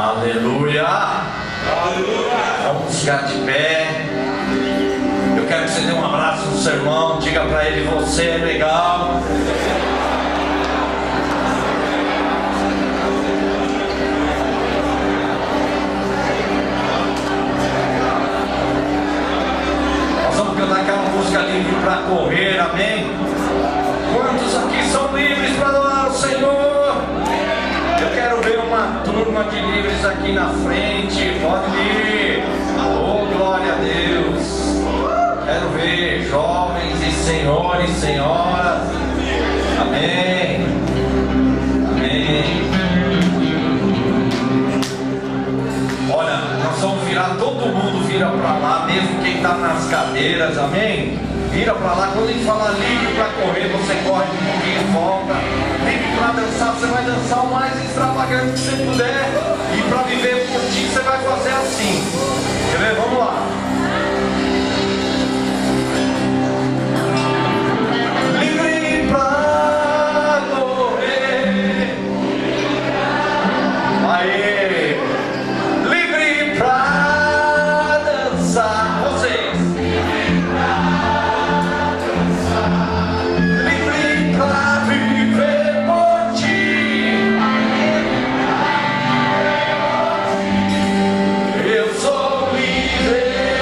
Aleluia! Vamos ficar de pé. Eu quero que você dê um abraço no seu irmão. Diga para ele: você é legal. Nós vamos cantar aquela música livre para correr, amém? Quantos aqui são livres para adorar o Senhor? Eu quero ver uma turma de livres aqui na frente. Pode vir. Oh, glória a Deus. Quero ver jovens e senhores, senhoras. Amém. Amém. Olha, nós vamos virar, todo mundo vira para lá, mesmo quem está nas cadeiras, amém? Vira para lá, quando a gente falar livre para correr, você corre um pouquinho e volta. Livre para dançar, você vai dançar o mais extravagante que você puder. E para viver por ti, você vai fazer assim. Quer ver? Vamos lá. Livre para correr. Aê! Livre para dançar. Vocês. Livre para viver por ti. Eu sou livre.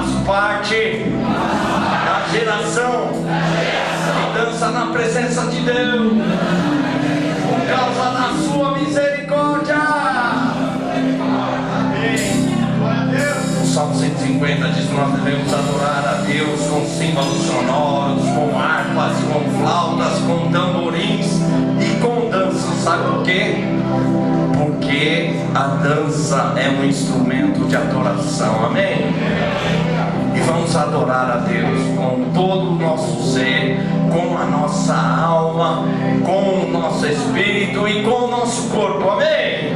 faço parte da geração que dança na presença de Deus por causa da sua misericórdia. Amém. O Salmo 150 diz que nós devemos adorar a Deus com símbolos sonoros, com harpas, com flautas, com tamborins e com dança. Sabe por quê? Porque a dança é um instrumento de adoração. Amém? E vamos adorar a Deus com todo o nosso ser, com a nossa alma, com o nosso espírito e com o nosso corpo. Amém?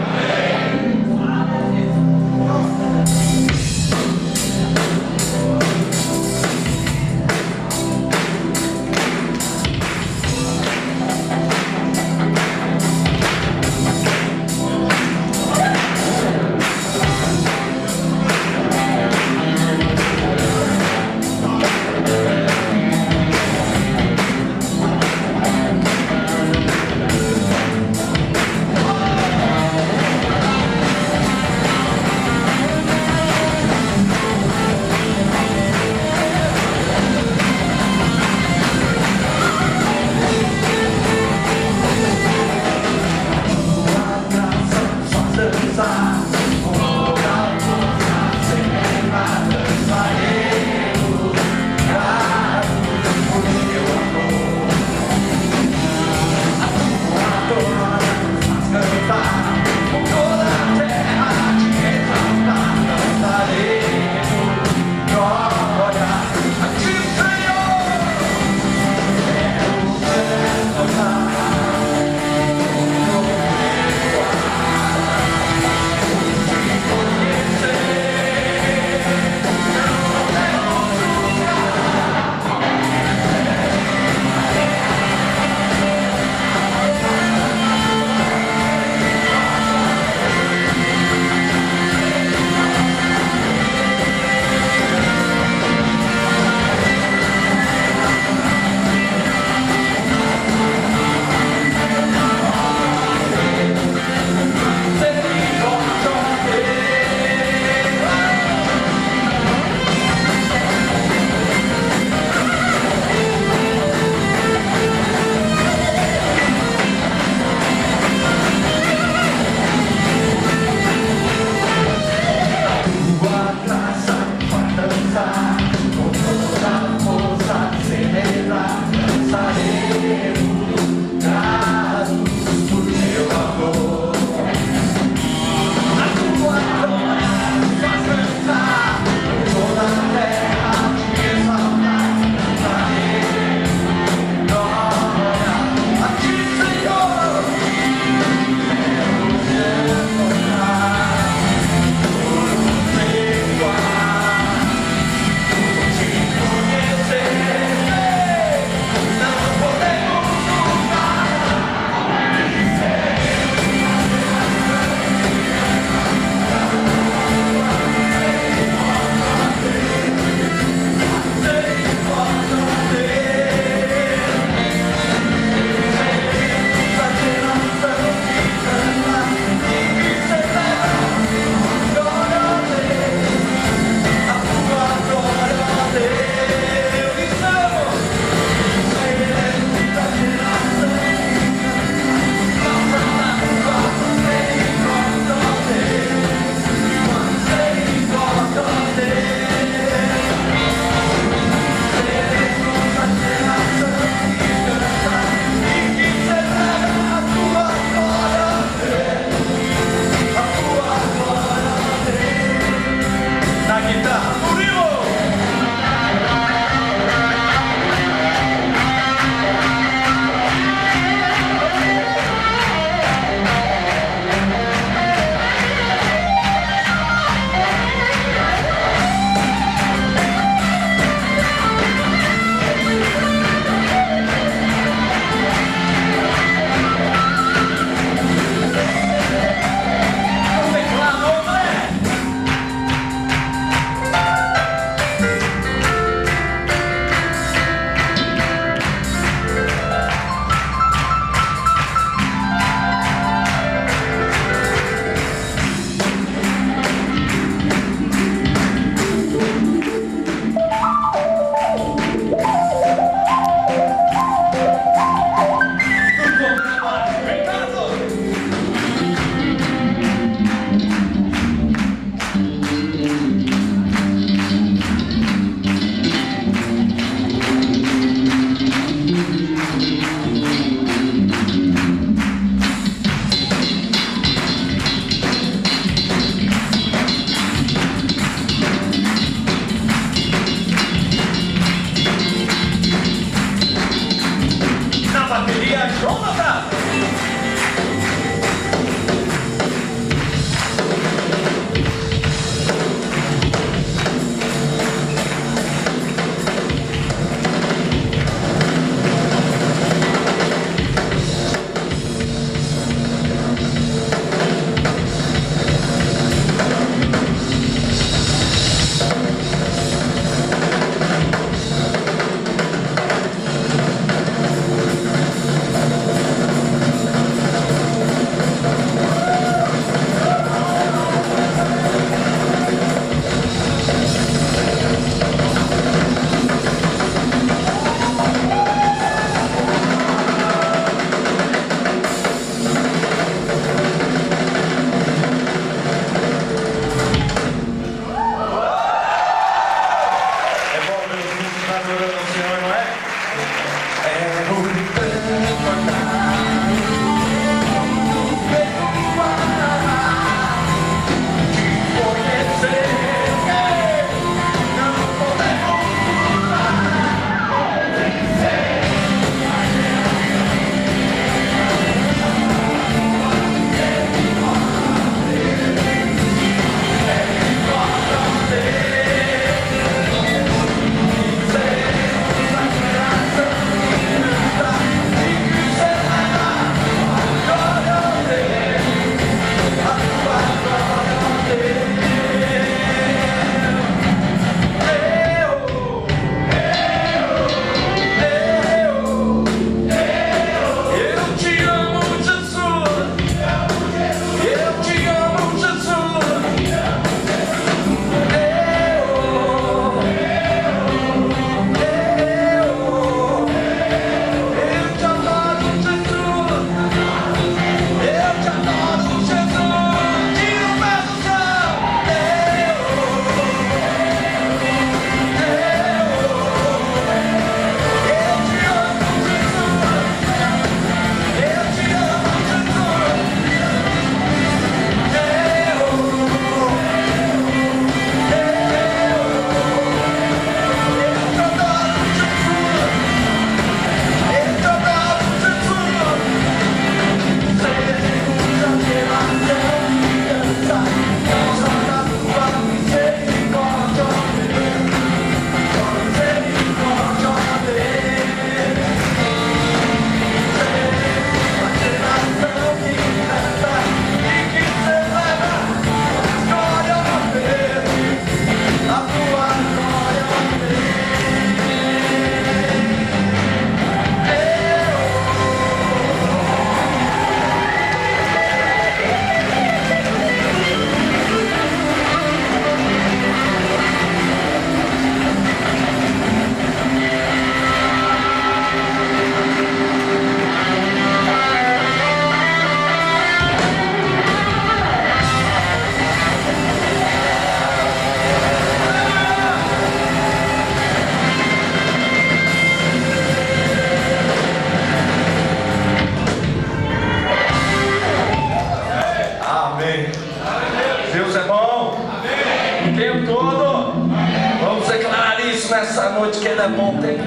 nessa noite que Ele é bom, o tempo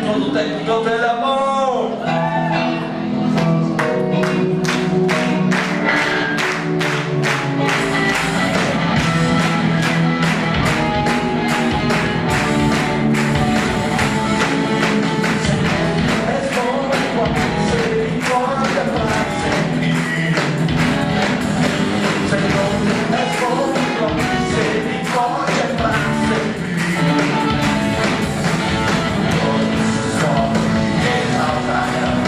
todo Ele é bom. Exalta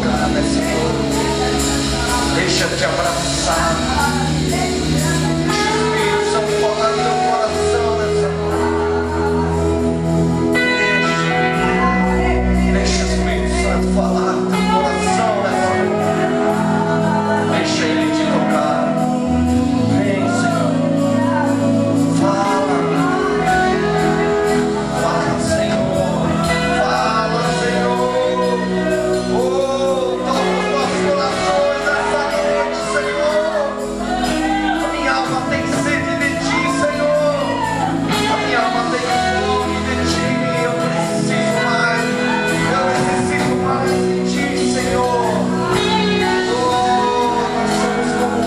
tocar nesse corpo. Deixa te abraçar. Espírito Santo, falar no teu coração nessa noite. Deixa o Espírito Santo falar no teu coração nessa noite. Deixa Ele te tocar. Vem, Senhor. Fala, Senhor. Fala, Senhor. Oh, toca os nossos corações nessa noite, Senhor. A minha alma tem sede de Ti, Senhor. A minha alma tem fome de Ti. Eu preciso mais. Eu necessito mais de Ti, Senhor. Oh, nós somos como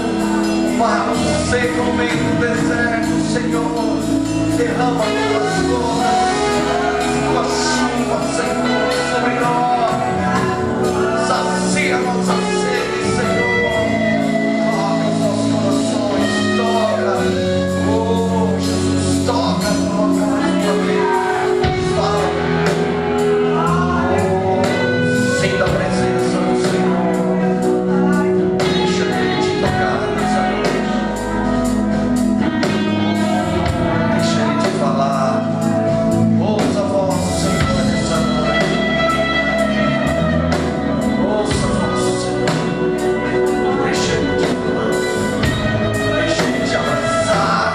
um vaso seco no meio do deserto, Senhor. Derrama tuas gotas, tua chuva, Senhor, sobre nós. Sacia nossa sede, Senhor. Toca os nossos corações, toca. Oh, Jesus, toca, toca na tua vida. Fala. Oh, sinta a presença do Senhor. Deixa Ele te tocar nessa noite. Deixa Ele te falar. Ouça a voz do Senhor nessa noite. Ouça a voz do Senhor. Deixa Ele te falar. Deixa Ele te abraçar.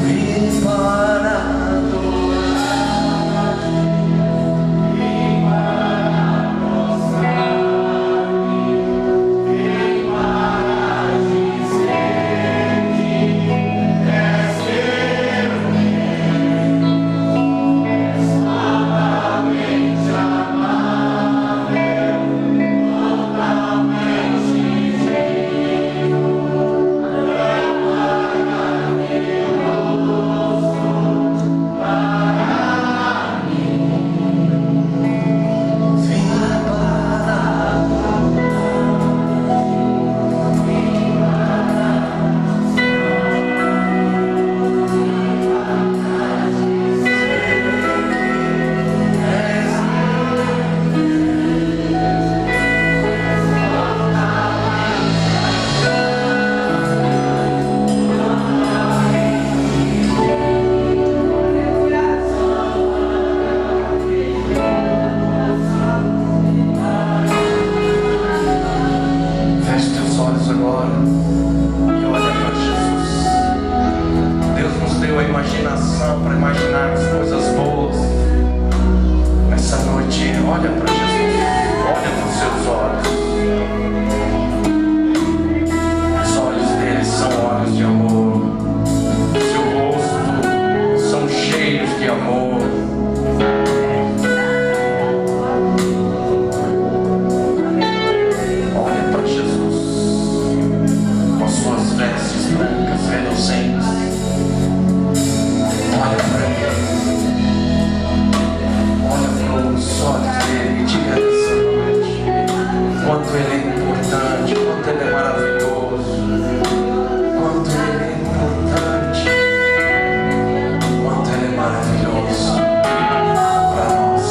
Vem para adorar. Vem para mostrar. Vem para dizer que és teu. És totalmente amável, totalmente digno, vem feche teus olhos agora e olha para Jesus. Deus nos deu a imaginação para imaginarmos coisas boas. Nessa noite, olha para Jesus. Olha para os seus olhos. Os olhos dele são olhos de amor. Seu rosto são cheios de amor. Olha para Jesus, com suas vestes brancas, reluzentes. Olha para Ele. Olha para os olhos dele e diga nessa noite quanto Ele é importante, quanto Ele é maravilhoso, quanto Ele é importante, quanto Ele é maravilhoso para nós.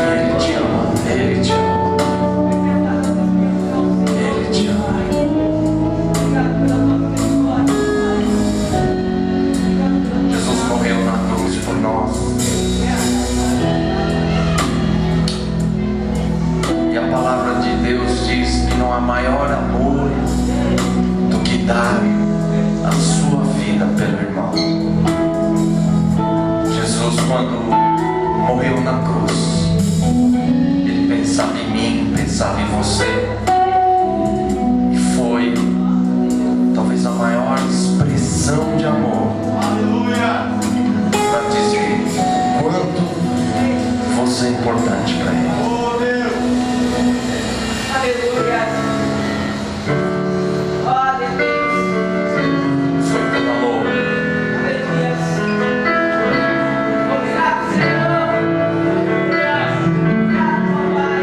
Ele te ama, Ele te ama. Ele te ama. Jesus morreu na cruz por nós. E a palavra de Deus diz que não há maior amor do que dar a sua vida pelo irmão. Jesus, quando morreu na cruz, Ele pensava em mim, pensava em você. E foi talvez a maior expressão de amor para Deus é importante para Ele. Oh, Deus. Aleluia. Glória a Deus. Foi todo amor. Aleluia. Obrigado, Senhor. Obrigado, papai.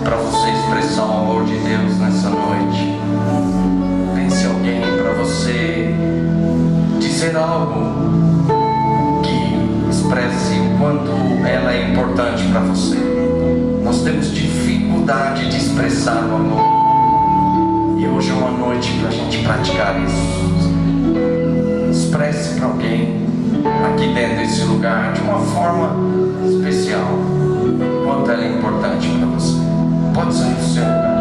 para você expressar o amor de Deus nessa noite. Pense alguém para você dizer algo que expresse o quanto ela é importante para você. Nós temos dificuldade de expressar o amor, e hoje é uma noite para a gente praticar isso. Expresse para alguém aqui dentro desse lugar de uma forma especial quanto ela é importante para você. Pode sair do seu lugar.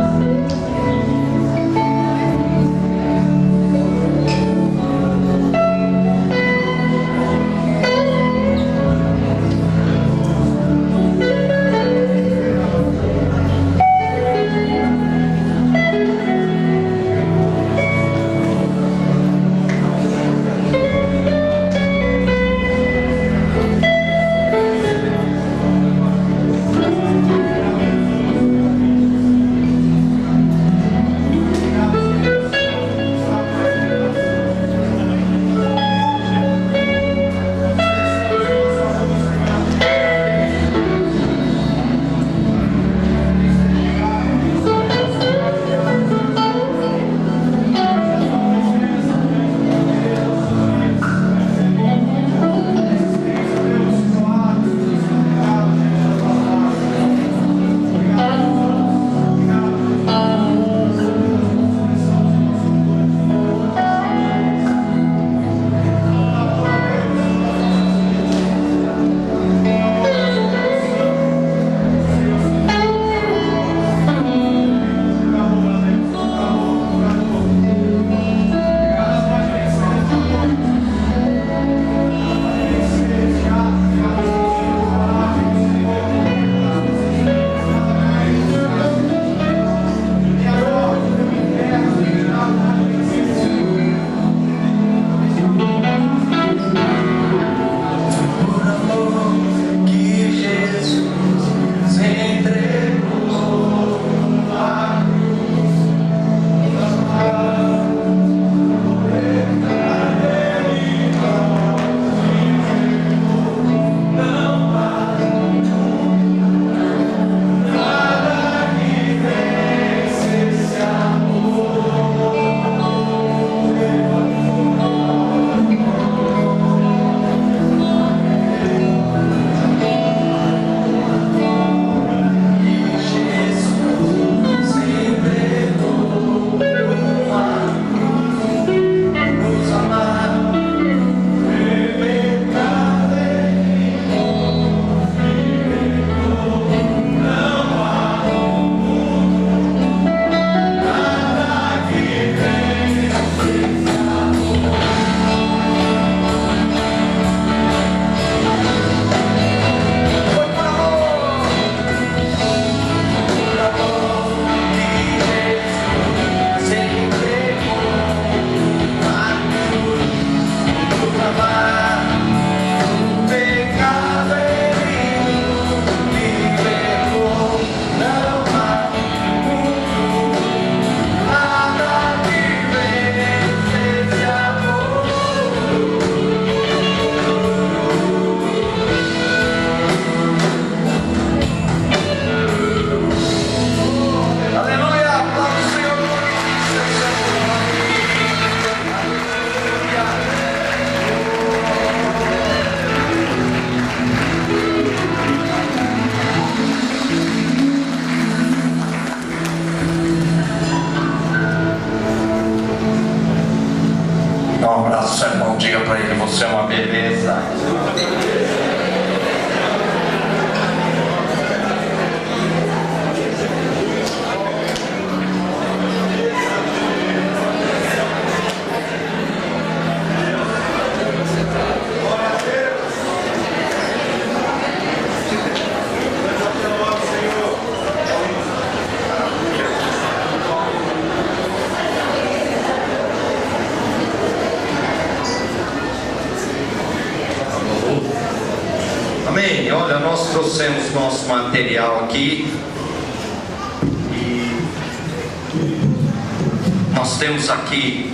Diga para ele, você é uma beleza. Amém. Olha, nós trouxemos nosso material aqui e nós temos aqui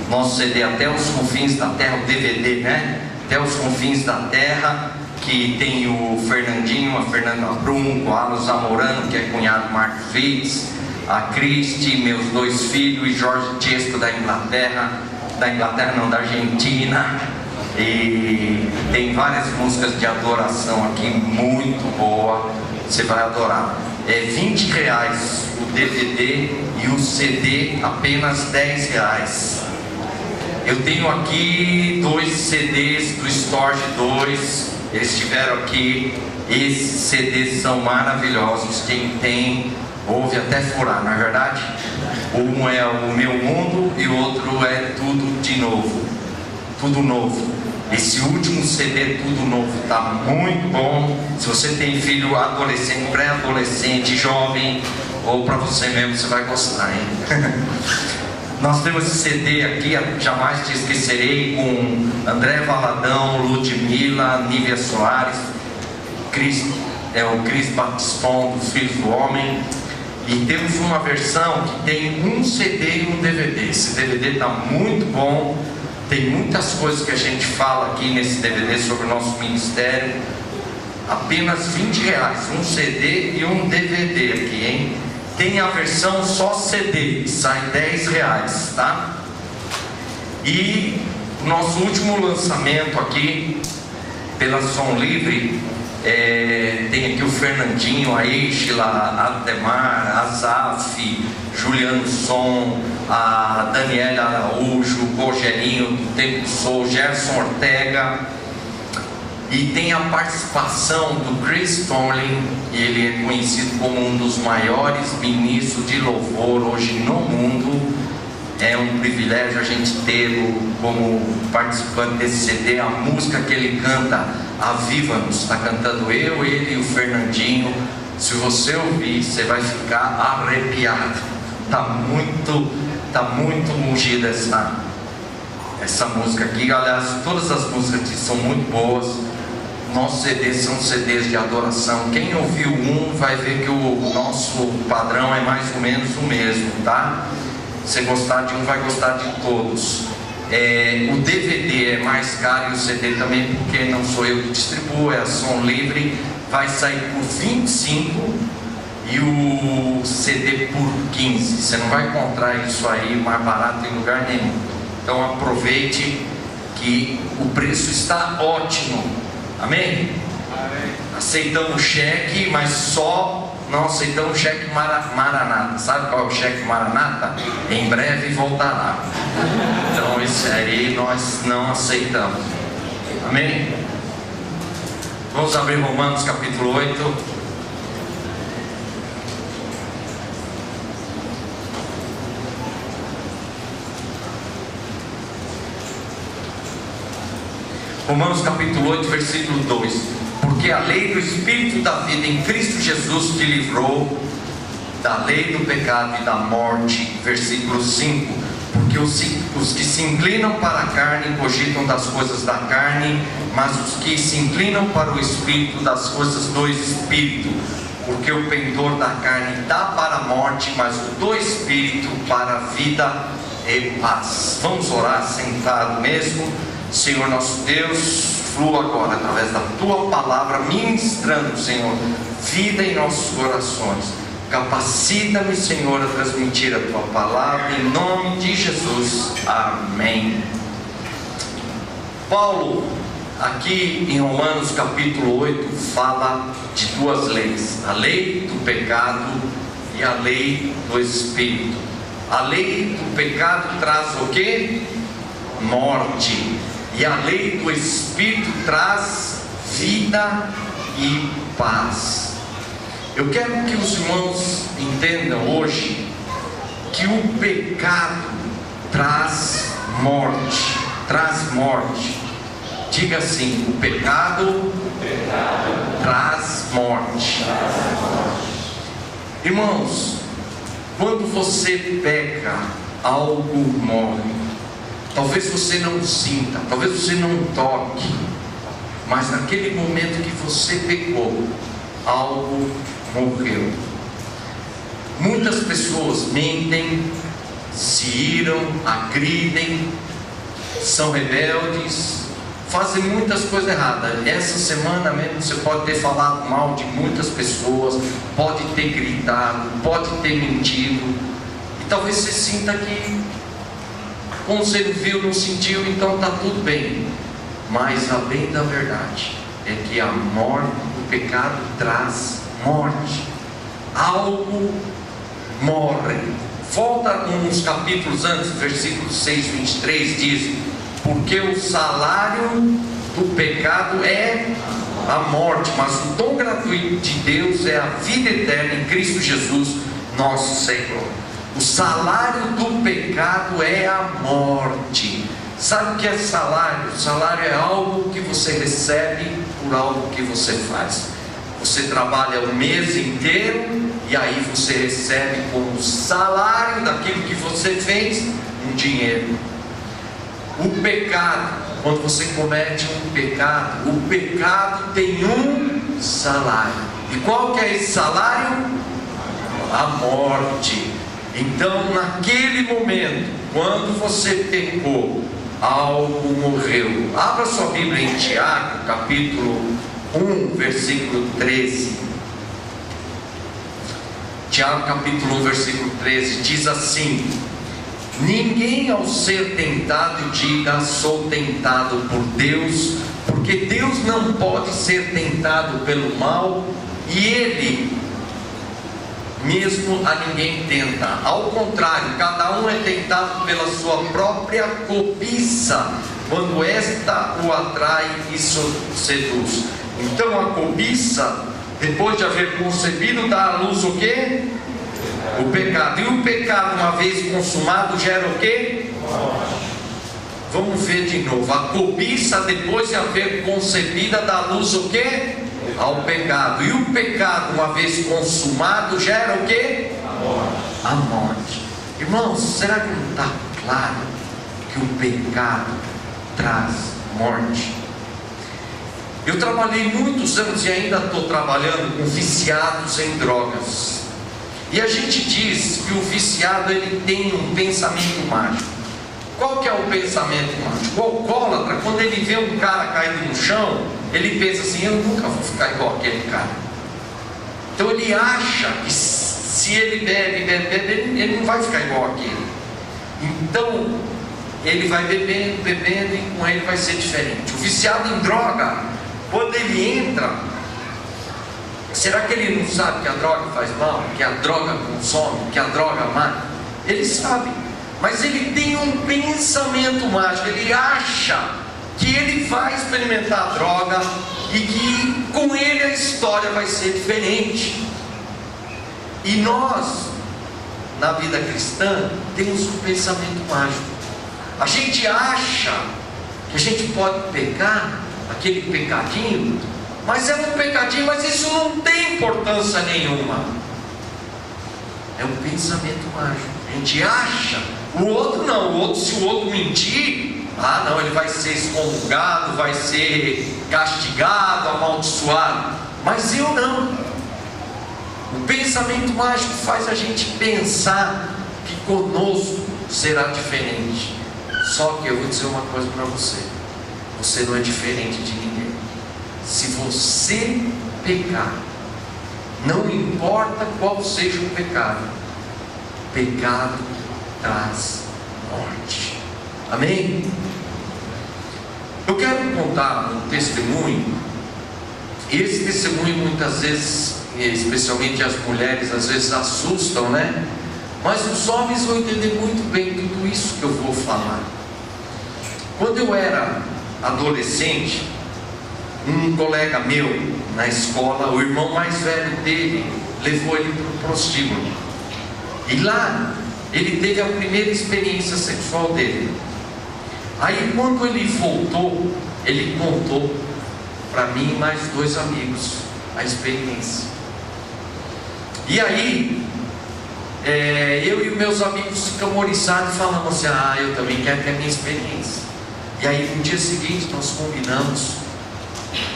nosso CD Até os Confins da Terra, o DVD, né? Até os Confins da Terra, que tem o Fernandinho, a Fernanda Brum, o Alan Zamorano, que é cunhado do Marcos Vitz, a Cristi, meus 2 filhos, e Jorge Chesco da Inglaterra não, da Argentina. E tem várias músicas de adoração aqui, muito boa, você vai adorar. É R$20 o DVD e o CD apenas R$10. Eu tenho aqui 2 CDs do Storge 2, eles estiveram aqui. Esses CDs são maravilhosos, quem tem ouve até furar, não é verdade? Um é o Meu Mundo e o outro é Tudo de Novo, Tudo Novo. Esse último CD, Tudo Novo, está muito bom. Se você tem filho adolescente, pré-adolescente, jovem, ou para você mesmo, você vai gostar, hein? Nós temos esse CD aqui, Jamais Te Esquecerei, com André Valadão, Ludmilla, Nívia Soares, o Cris Batiston, dos Filhos do Homem. E temos uma versão que tem um CD e um DVD. Esse DVD está muito bom. Tem muitas coisas que a gente fala aqui nesse DVD sobre o nosso ministério. Apenas R$20, um CD e um DVD aqui, hein? Tem a versão só CD, sai R$10, tá? E o nosso último lançamento aqui, pela Som Livre, tem aqui o Fernandinho, a Eichla, a Ademar, a Zaf, Juliano Som, a Daniela Araújo, o Rogerinho do Tempo Sou, Gerson Ortega. E tem a participação do Chris Tomlin, ele é conhecido como um dos maiores ministros de louvor hoje no mundo. É um privilégio a gente tê-lo como participante desse CD. A música que ele canta, Aviva-nos, está cantando eu, ele e o Fernandinho. Se você ouvir, você vai ficar arrepiado. Está muito ungida essa música aqui. Aliás, todas as músicas aqui são muito boas. Nossos CDs são CDs de adoração. Quem ouviu um vai ver que o nosso padrão é mais ou menos o mesmo, tá? Se gostar de um, vai gostar de todos. O DVD é mais caro e o CD também, porque não sou eu que distribuo, é a Som Livre. Vai sair por 25 e o CD por 15. Você não vai encontrar isso aí mais barato em lugar nenhum. Então aproveite que o preço está ótimo. Amém? Amém. Aceitamos cheque, mas só não aceitamos cheque Maranata. Sabe qual é o cheque Maranata? Em breve voltará. Então esse aí nós não aceitamos. Amém? Vamos abrir Romanos capítulo 8. Romanos capítulo 8, versículo 2. Porque a lei do Espírito da vida em Cristo Jesus te livrou da lei do pecado e da morte. Versículo 5. Porque os que se inclinam para a carne cogitam das coisas da carne, mas os que se inclinam para o Espírito, das coisas do Espírito. Porque o pendor da carne dá para a morte, mas o do Espírito para a vida e paz. Vamos orar sentado mesmo. Senhor nosso Deus, flua agora através da Tua palavra, ministrando, Senhor, vida em nossos corações. Capacita-me, Senhor, a transmitir a Tua palavra, em nome de Jesus. Amém. Paulo, aqui em Romanos capítulo 8, fala de 2 leis: a lei do pecado e a lei do Espírito. A lei do pecado traz o quê? Morte. E a lei do Espírito traz vida e paz. Eu quero que os irmãos entendam hoje que o pecado traz morte. Traz morte. Diga assim: o pecado traz morte. Irmãos, quando você peca, algo morre. Talvez você não sinta, talvez você não toque, mas naquele momento que você pecou, algo morreu. Muitas pessoas mentem, se iram, agridem, são rebeldes, fazem muitas coisas erradas. Essa semana mesmo você pode ter falado mal de muitas pessoas, pode ter gritado, pode ter mentido, e talvez você sinta que, como você não viu, não sentiu, então está tudo bem. Mas a bem da verdade é que a morte, o pecado traz morte. Algo morre. Volta uns capítulos antes, versículo 6, 23, diz: porque o salário do pecado é a morte, mas o dom gratuito de Deus é a vida eterna em Cristo Jesus, nosso Senhor. O salário do pecado é a morte. Sabe o que é salário? Salário é algo que você recebe por algo que você faz. Você trabalha o mês inteiro e aí você recebe como salário daquilo que você fez um dinheiro. O pecado, quando você comete um pecado, o pecado tem um salário. E qual que é esse salário? A morte. Então, naquele momento, quando você pecou, algo morreu. Abra sua Bíblia em Tiago, capítulo 1, versículo 13. Tiago, capítulo 1, versículo 13, diz assim: ninguém ao ser tentado diga sou tentado por Deus, porque Deus não pode ser tentado pelo mal, e Ele mesmo a ninguém tenta. Ao contrário, cada um é tentado pela sua própria cobiça, quando esta o atrai e seduz. Então a cobiça, depois de haver concebido, dá à luz o quê? O pecado. E o pecado, uma vez consumado, gera o quê? Vamos ver de novo. A cobiça, depois de haver concebida, dá à luz o quê? Ao pecado. E o pecado, uma vez consumado, gera o quê? A morte. Irmãos, será que não está claro que o pecado traz morte? Eu trabalhei muitos anos e ainda estou trabalhando com viciados em drogas. E a gente diz que o viciado ele tem um pensamento mágico. Qual que é o pensamento mágico? O alcoólatra, quando ele vê um cara caído no chão, ele pensa assim: eu nunca vou ficar igual aquele cara. Então ele acha que se ele bebe, ele não vai ficar igual aquele. Então ele vai bebendo e com ele vai ser diferente. O viciado em droga, quando ele entra, será que ele não sabe que a droga faz mal, que a droga consome, que a droga mata? Ele sabe, mas ele tem um pensamento mágico. Ele acha que ele vai experimentar a droga e que com ele a história vai ser diferente. E nós, na vida cristã, temos um pensamento mágico. A gente acha que a gente pode pecar aquele pecadinho, mas é um pecadinho, mas isso não tem importância nenhuma. É um pensamento mágico. A gente acha. O outro não. O outro, se o outro mentir, não, ele vai ser excomungado, vai ser castigado, amaldiçoado. Mas eu não. O pensamento mágico faz a gente pensar que conosco será diferente. Só que eu vou dizer uma coisa para você: você não é diferente de ninguém. Se você pecar, não importa qual seja o pecado, pecado traz morte. Amém? Eu quero contar um testemunho. Esse testemunho muitas vezes, especialmente as mulheres, às vezes assustam, né? Mas os homens vão entender muito bem tudo isso que eu vou falar. Quando eu era adolescente, um colega meu na escola, o irmão mais velho dele, levou ele para o prostíbulo. E lá ele teve a primeira experiência sexual dele. Aí quando ele voltou, ele contou para mim e mais 2 amigos a experiência. E aí eu e meus amigos ficamos oriçados e falamos assim: eu também quero ter a minha experiência. E aí no dia seguinte nós combinamos,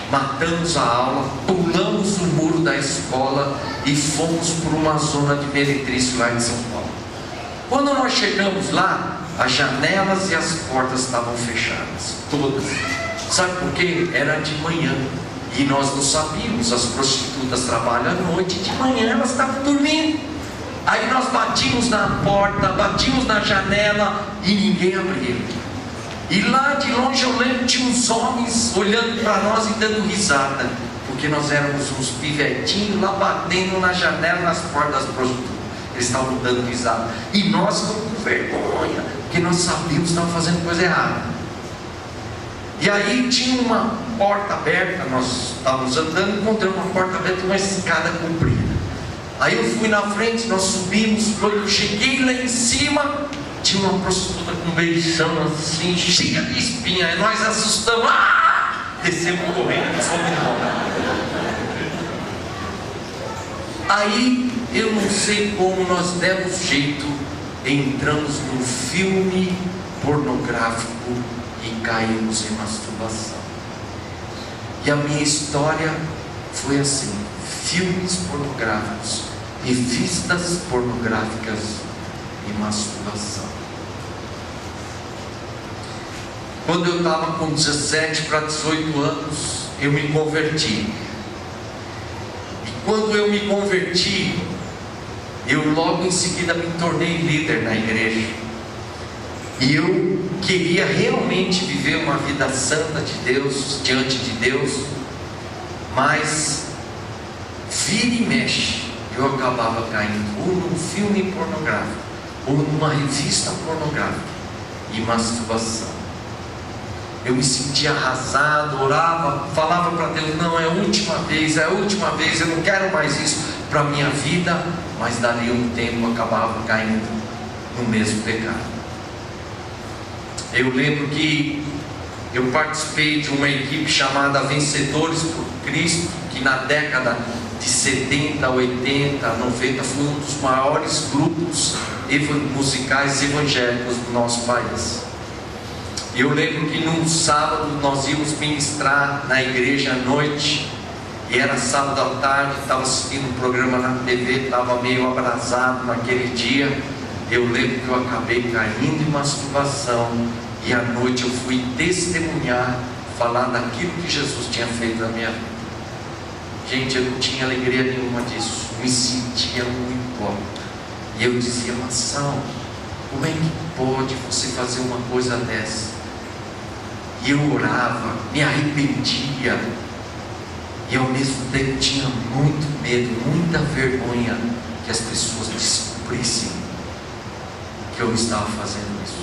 matamos a aula, pulamos o muro da escola e fomos por uma zona de meretriz lá em São Paulo. Quando nós chegamos lá, as janelas e as portas estavam fechadas, todas. Sabe por quê? Era de manhã. E nós não sabíamos, as prostitutas trabalham à noite, de manhã elas estavam dormindo. Aí nós batimos na porta, batimos na janela e ninguém abria. E lá de longe eu lembro que tinha uns homens olhando para nós e dando risada, porque nós éramos uns pivetinhos lá batendo na janela, nas portas das prostitutas. Eles estavam dando risada. E nós com vergonha, porque nós sabíamos que estavam fazendo coisa errada. E aí tinha uma porta aberta, nós estávamos andando, encontramos uma porta aberta e uma escada comprida. Aí eu fui na frente, nós subimos, quando eu cheguei lá em cima, tinha uma prostituta com um beijão assim, cheia de espinha, e nós assustamos, descemos correndo, fomos embora. Aí eu não sei como nós demos jeito, entramos num filme pornográfico e caímos em masturbação. E a minha história foi assim: filmes pornográficos, revistas pornográficas e masturbação. Quando eu estava com 17 para 18 anos, eu me converti. E quando eu me converti, eu logo em seguida me tornei líder na igreja. E eu queria realmente viver uma vida santa de Deus, diante de Deus, mas vira e mexe, eu acabava caindo ou num filme pornográfico, ou numa revista pornográfica e masturbação. Eu me sentia arrasado, orava, falava para Deus: não, é a última vez, eu não quero mais isso para a minha vida. Mas dali um tempo eu acabava caindo no mesmo pecado. Eu lembro que eu participei de uma equipe chamada Vencedores por Cristo, que na década de 70, 80, 90 foi um dos maiores grupos musicais evangélicos do nosso país. Eu lembro que num sábado nós íamos ministrar na igreja à noite, e era sábado à tarde, estava assistindo um programa na TV, estava meio abrasado naquele dia. Eu lembro que eu acabei caindo em masturbação, e à noite eu fui testemunhar, falar daquilo que Jesus tinha feito na minha vida. Gente, eu não tinha alegria nenhuma disso, me sentia um hipócrita. E eu dizia: Mação, como é que pode você fazer uma coisa dessa? E eu orava, me arrependia, e ao mesmo tempo tinha muito medo, muita vergonha que as pessoas descobrissem que eu estava fazendo isso.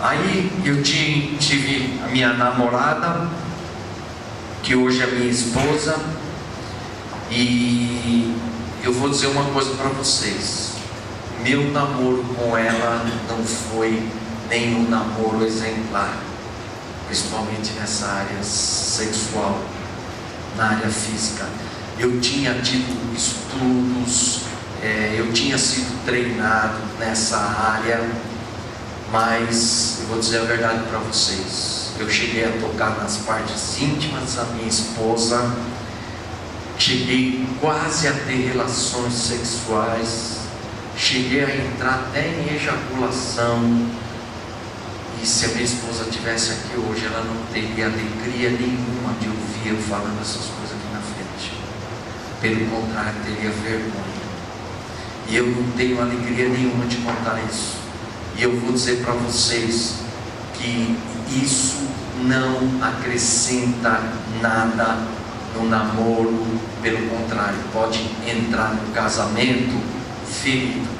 Aí eu tive a minha namorada, que hoje é minha esposa, e eu vou dizer uma coisa para vocês: meu namoro com ela não foi nenhum namoro exemplar, principalmente nessa área sexual, na área física. Eu tinha tido estudos, eu tinha sido treinado nessa área, mas eu vou dizer a verdade para vocês: eu cheguei a tocar nas partes íntimas da minha esposa, cheguei quase a ter relações sexuais, cheguei a entrar até em ejaculação. E se a minha esposa estivesse aqui hoje, ela não teria alegria nenhuma de ouvir eu falando essas coisas aqui na frente. Pelo contrário, teria vergonha. E eu não tenho alegria nenhuma de contar isso. E eu vou dizer para vocês que isso não acrescenta nada no namoro. Pelo contrário, pode entrar no casamento ferido.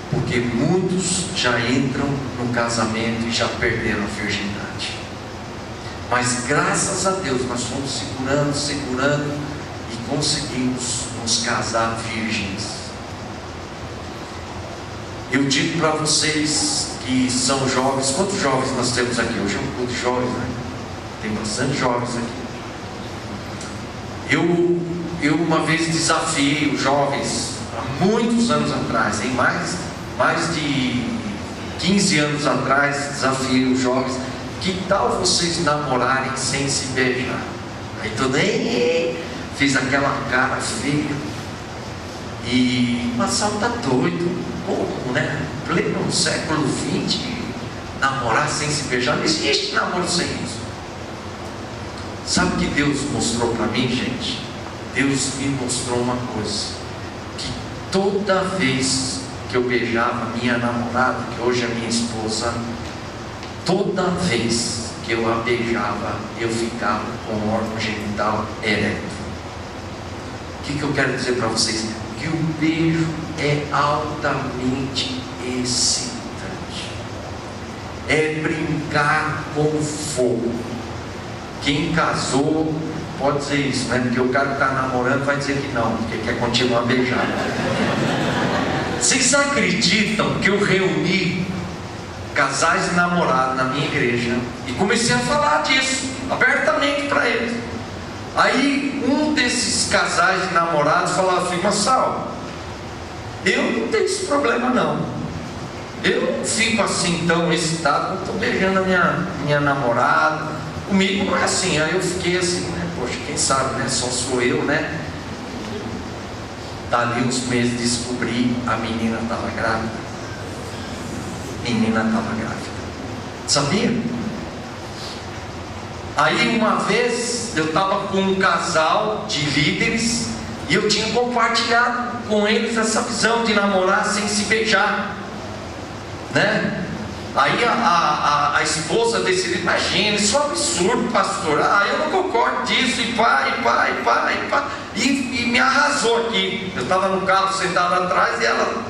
Porque muitos já entram no casamento e já perderam a virgindade. Mas graças a Deus nós fomos segurando e conseguimos nos casar virgens. Eu digo para vocês que são jovens. Quantos jovens nós temos aqui? Hoje é um culto de jovens, né? Tem bastante jovens aqui. Eu uma vez desafiei os jovens, há muitos anos atrás, em mais de 15 anos atrás, desafiei os jovens: que tal vocês namorarem sem se beijar? Aí todo mundo fez aquela cara feia. E Massal tá doido, como, né? Pleno século XX, namorar sem se beijar. Não existe namoro sem isso. Sabe o que Deus mostrou para mim, gente? Deus me mostrou uma coisa, que toda vez que eu beijava minha namorada, que hoje é minha esposa, toda vez que eu a beijava, eu ficava com o órgão genital ereto. O que eu quero dizer para vocês? Que o beijo é altamente excitante. É brincar com fogo. Quem casou pode dizer isso, né? Porque o cara que está namorando vai dizer que não, porque quer continuar beijando. Vocês acreditam que eu reuni casais e namorados na minha igreja e comecei a falar disso abertamente para eles? Aí um desses casais e namorados falava assim: Massal, eu não tenho esse problema não. Eu não fico assim tão excitado quando estou beijando a minha namorada. Comigo não é assim. Aí eu fiquei assim, né? Poxa, quem sabe, né? Só sou eu, né? Dali uns meses descobri, a menina estava grávida. Menina estava grávida. Sabia? Aí uma vez eu estava com um casal de líderes e eu tinha compartilhado com eles essa visão de namorar sem se beijar, né? Aí a esposa decidiu: imagina, isso é um absurdo, pastor. Eu não concordo disso, e me arrasou aqui. Eu estava no carro sentado atrás e ela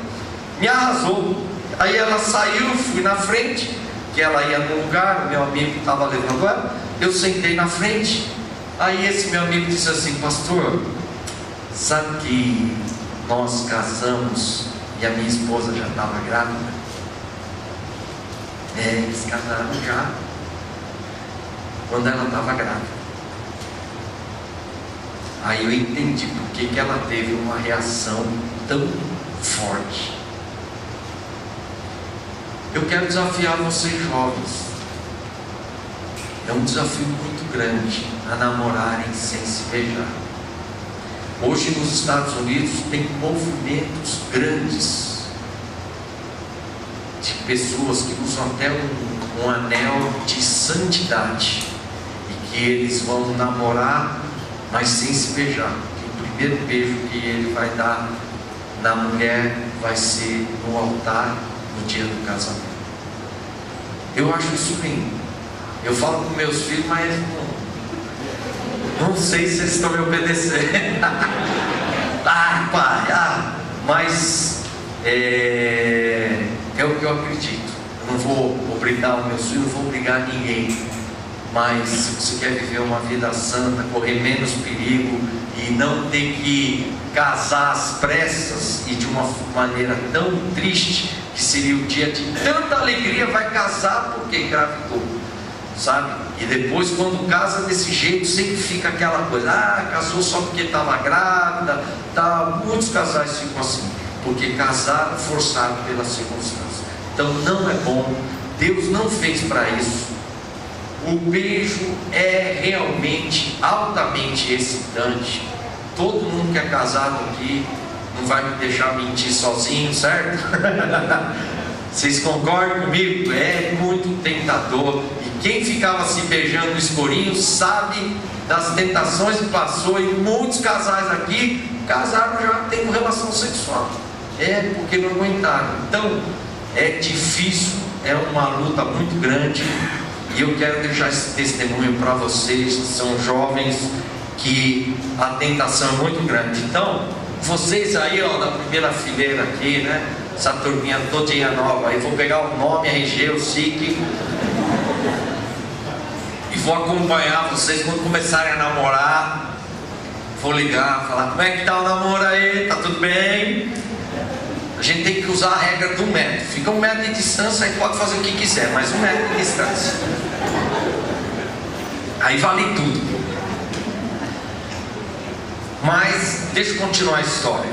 me arrasou. Aí ela saiu, fui na frente, que ela ia no lugar, o meu amigo estava levando ela, eu sentei na frente. Aí esse meu amigo disse assim: pastor, sabe que nós casamos e a minha esposa já estava grávida? Eles casaram já quando ela estava grávida. Aí eu entendi por que ela teve uma reação tão forte. Eu quero desafiar vocês jovens. É um desafio muito grande a namorarem sem se beijar. Hoje nos Estados Unidos tem movimentos grandes de pessoas que usam até um anel de santidade, e que eles vão namorar, mas sem se beijar. O primeiro beijo que ele vai dar na mulher vai ser no altar, no dia do casamento. Eu acho isso lindo. Eu falo com meus filhos, mas não sei se eles estão me obedecendo. Pai, mas é o que eu acredito. Eu não vou obrigar os meus filhos, não vou obrigar ninguém. Mas se você quer viver uma vida santa, correr menos perigo e não ter que casar às pressas e de uma maneira tão triste, que seria o dia de tanta alegria, vai casar porque engravidou, sabe? E depois, quando casa desse jeito, sempre fica aquela coisa: casou só porque estava grávida, tá? Muitos casais ficam assim, porque casaram forçado pelas circunstâncias. Então não é bom. Deus não fez para isso. O beijo é realmente altamente excitante. Todo mundo que é casado aqui não vai me deixar mentir sozinho, certo? Vocês concordam comigo? É muito tentador. E quem ficava se beijando no escurinho sabe das tentações que passou. E muitos casais aqui casaram já tendo relação sexual. Porque não aguentaram. Então é difícil, é uma luta muito grande. E eu quero deixar esse testemunho para vocês que são jovens, que a tentação é muito grande. Então, vocês aí, da primeira fileira aqui, né? Essa turminha todinha nova aí, vou pegar o nome, RG, o SIC, e vou acompanhar vocês quando começarem a namorar. Vou ligar, falar: como é que tá o namoro aí? Tá tudo bem? A gente tem que usar a regra do metro. Fica 1 metro de distância, aí pode fazer o que quiser, mas 1 metro de distância. Aí vale tudo. Mas deixa eu continuar a história.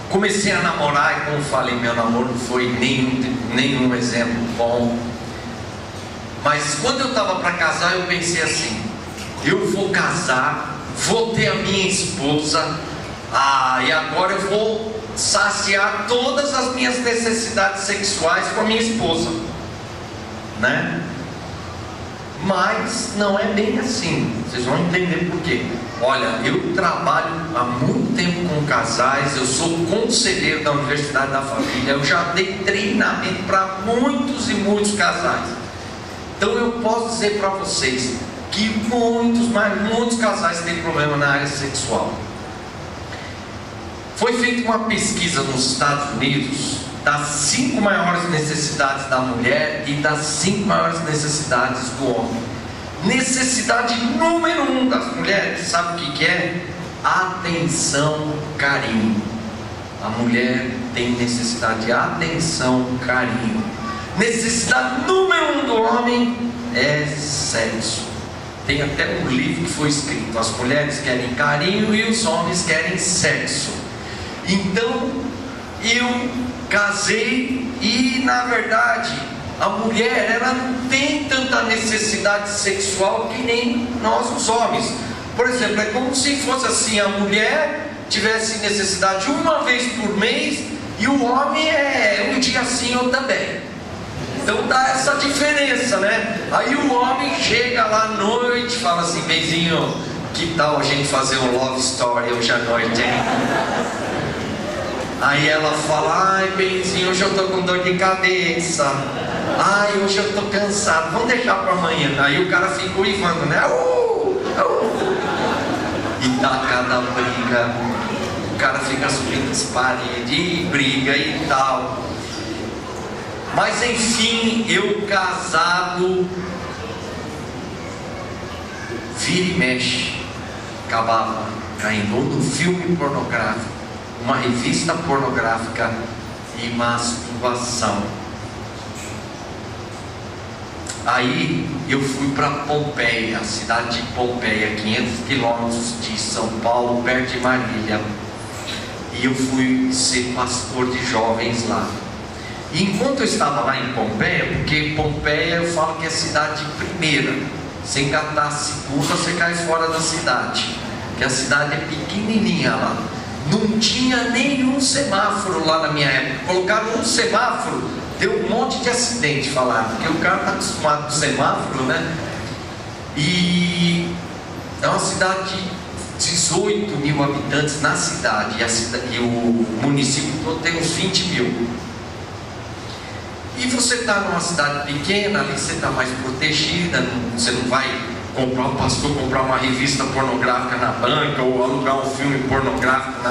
Comecei a namorar e, como falei, meu namoro não foi nenhum exemplo bom. Mas quando eu estava para casar, eu pensei assim: eu vou casar, vou ter a minha esposa, e agora eu vou saciar todas as minhas necessidades sexuais com a minha esposa. né? Mas não é bem assim. Vocês vão entender por quê. Olha, eu trabalho há muito tempo com casais, eu sou conselheiro da Universidade da Família, eu já dei treinamento para muitos e muitos casais. Então eu posso dizer para vocês que muitos, mas muitos casais têm problema na área sexual. Foi feita uma pesquisa nos Estados Unidos das 5 maiores necessidades da mulher e das 5 maiores necessidades do homem. Necessidade número 1 das mulheres, sabe o que é? Atenção, carinho. A mulher tem necessidade de atenção, carinho. Necessidade número 1 do homem é sexo. Tem até um livro que foi escrito: as mulheres querem carinho e os homens querem sexo. Então eu casei e, na verdade, a mulher, ela não tem tanta necessidade sexual que nem nós os homens. Por exemplo, é como se fosse assim: a mulher tivesse necessidade uma vez por mês e o homem é um dia sim, outro também. Então dá essa diferença, né? Aí o homem chega lá à noite e fala assim: benzinho, que tal a gente fazer um love story hoje à noite, hein? Aí ela fala: ai, benzinho, hoje eu tô com dor de cabeça. Ai, hoje eu tô cansado, vamos deixar para amanhã. Aí o cara fica uivando, né? E dá cada briga. O cara fica subindo as paredes e briga e tal. Mas enfim, eu casado, vira e mexe, acabava caindo no filme pornográfico, uma revista pornográfica e masturbação. Aí eu fui para Pompeia, a cidade de Pompeia, 500 quilômetros de São Paulo, perto de Marília. E eu fui ser pastor de jovens lá. E enquanto eu estava lá em Pompeia, porque Pompeia eu falo que é cidade primeira, se engatar a segunda você cai fora da cidade, que a cidade é pequenininha lá. Não tinha nenhum semáforo lá na minha época. Colocaram um semáforo, deu um monte de acidente, falaram, porque o cara está acostumado com semáforo, né? E é uma cidade de 18 mil habitantes na cidade, e o município todo tem uns 20 mil. E você está numa cidade pequena, ali você está mais protegida, você não vai comprar um pastor, comprar uma revista pornográfica na banca, ou alugar um filme pornográfico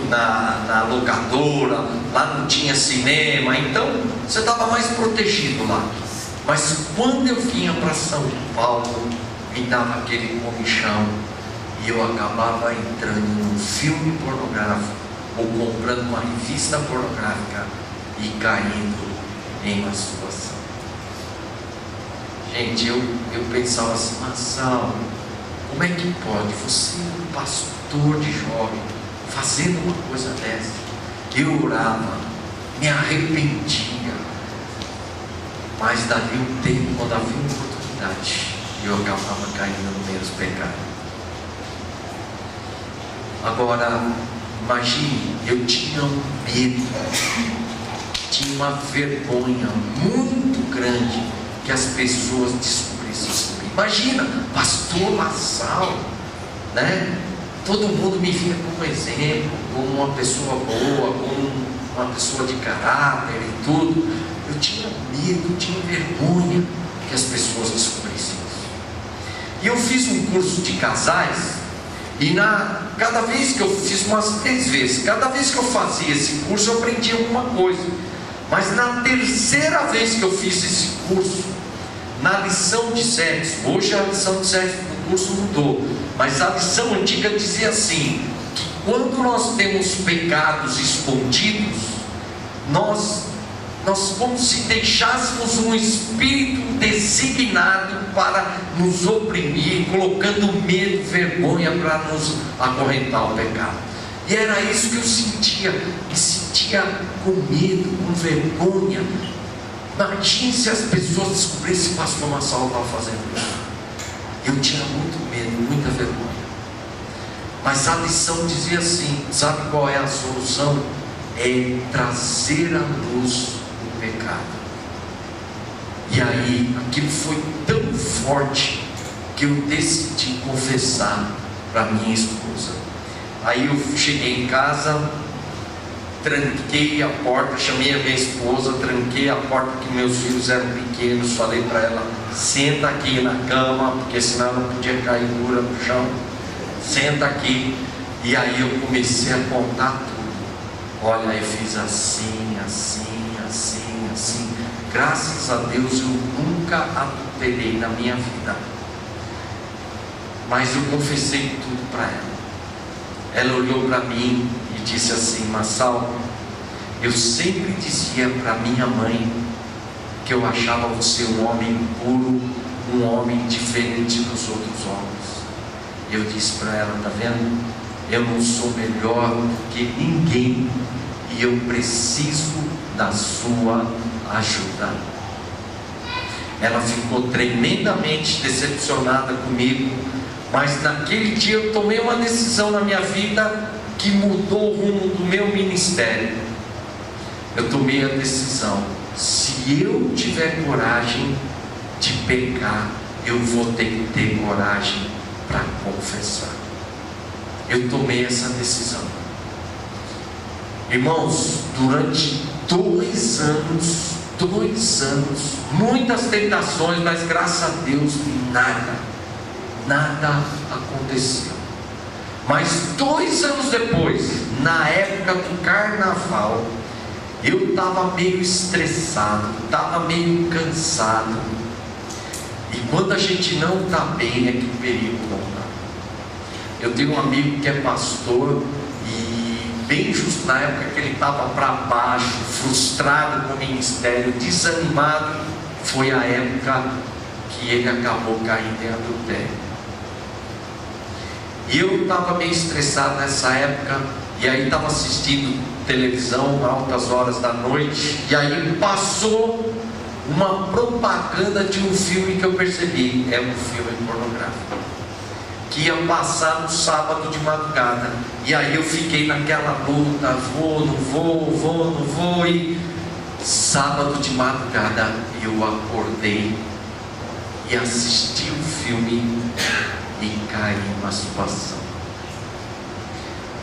na locadora, lá não tinha cinema, então você estava mais protegido lá. Mas quando eu vinha para São Paulo, me dava aquele comichão, e eu acabava entrando num filme pornográfico, ou comprando uma revista pornográfica, e caindo em masturbação. Gente, eu pensava assim: Marçal, como é que pode você, um pastor de jovem, fazendo uma coisa dessa? Eu orava, me arrependia, mas dali um tempo, quando havia uma oportunidade, eu acabava caindo no meio dos pecados. Agora, imagine, eu tinha um medo, tinha uma vergonha muito grande que as pessoas descobrissem sobre mim. Imagina, pastor Marçal, né? Todo mundo me via como exemplo, como uma pessoa boa, como uma pessoa de caráter e tudo. Eu tinha medo, tinha vergonha que as pessoas descobrissem isso. E eu fiz um curso de casais, e cada vez que eu fiz umas 3 vezes, cada vez que eu fazia esse curso eu aprendi alguma coisa. Mas na terceira vez que eu fiz esse curso, na lição de sexo, hoje a lição de sexo do curso mudou, mas a lição antiga dizia assim, que quando nós temos pecados escondidos, nós como se deixássemos um espírito designado para nos oprimir, colocando medo, vergonha para nos acorrentar ao pecado. E era isso que eu sentia, me sentia com medo, com vergonha. Imagine se as pessoas descobrissem que o pastor Marçal estava fazendo isso. Eu tinha muito medo, muita vergonha. Mas a lição dizia assim, sabe qual é a solução? É trazer à luz o pecado. E aí aquilo foi tão forte que eu decidi confessar para minha esposa. Aí eu cheguei em casa, tranquei a porta, chamei a minha esposa, tranquei a porta que meus filhos eram pequenos, falei para ela: senta aqui na cama, porque senão ela podia cair dura no chão, senta aqui. E aí eu comecei a contar tudo. Olha, eu fiz assim, assim, assim, assim. Graças a Deus eu nunca adulterei na minha vida, mas eu confessei tudo para ela. Ela olhou para mim e disse assim: Marçal, eu sempre dizia para minha mãe que eu achava você um homem puro, um homem diferente dos outros homens. E eu disse para ela: tá vendo? Eu não sou melhor do que ninguém e eu preciso da sua ajuda. Ela ficou tremendamente decepcionada comigo, mas naquele dia eu tomei uma decisão na minha vida que mudou o rumo do meu ministério. Eu tomei a decisão: se eu tiver coragem de pecar, eu vou ter que ter coragem para confessar. Eu tomei essa decisão. Irmãos, durante 2 anos, muitas tentações, mas graças a Deus nada aconteceu. Mas 2 anos depois, na época do carnaval, eu estava meio estressado, estava meio cansado. E quando a gente não está bem, é que o perigo não está. Eu tenho um amigo que é pastor, e bem justo na época que ele estava para baixo, frustrado com o ministério, desanimado, foi a época que ele acabou caindo em adultério. E eu estava meio estressado nessa época, e aí estava assistindo televisão altas horas da noite, e aí passou uma propaganda de um filme que eu percebi, é um filme pornográfico, que ia passar no sábado de madrugada. E aí eu fiquei naquela luta, vou, não vou, e sábado de madrugada eu acordei e assisti o filme e caí em masturbação.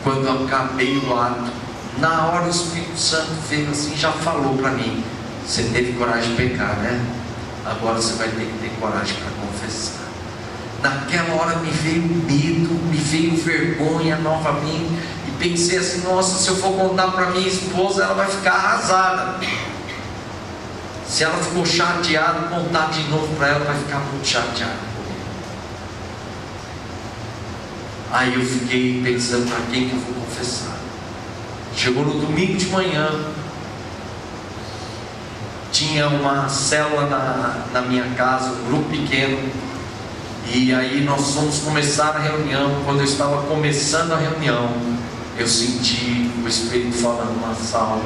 Quando eu acabei o ato, na hora o Espírito Santo veio assim, já falou para mim: você teve coragem de pecar, né? Agora você vai ter que ter coragem para confessar. Naquela hora me veio medo, me veio vergonha novamente, e pensei assim: nossa, se eu for contar para minha esposa, ela vai ficar arrasada. Se ela ficou chateada, contar de novo para ela, vai ficar muito chateada. Aí eu fiquei pensando: para quem que eu vou confessar? Chegou no domingo de manhã, tinha uma célula na minha casa, um grupo pequeno. E aí nós fomos começar a reunião. Quando eu estava começando a reunião, eu senti o Espírito falando: Marçal,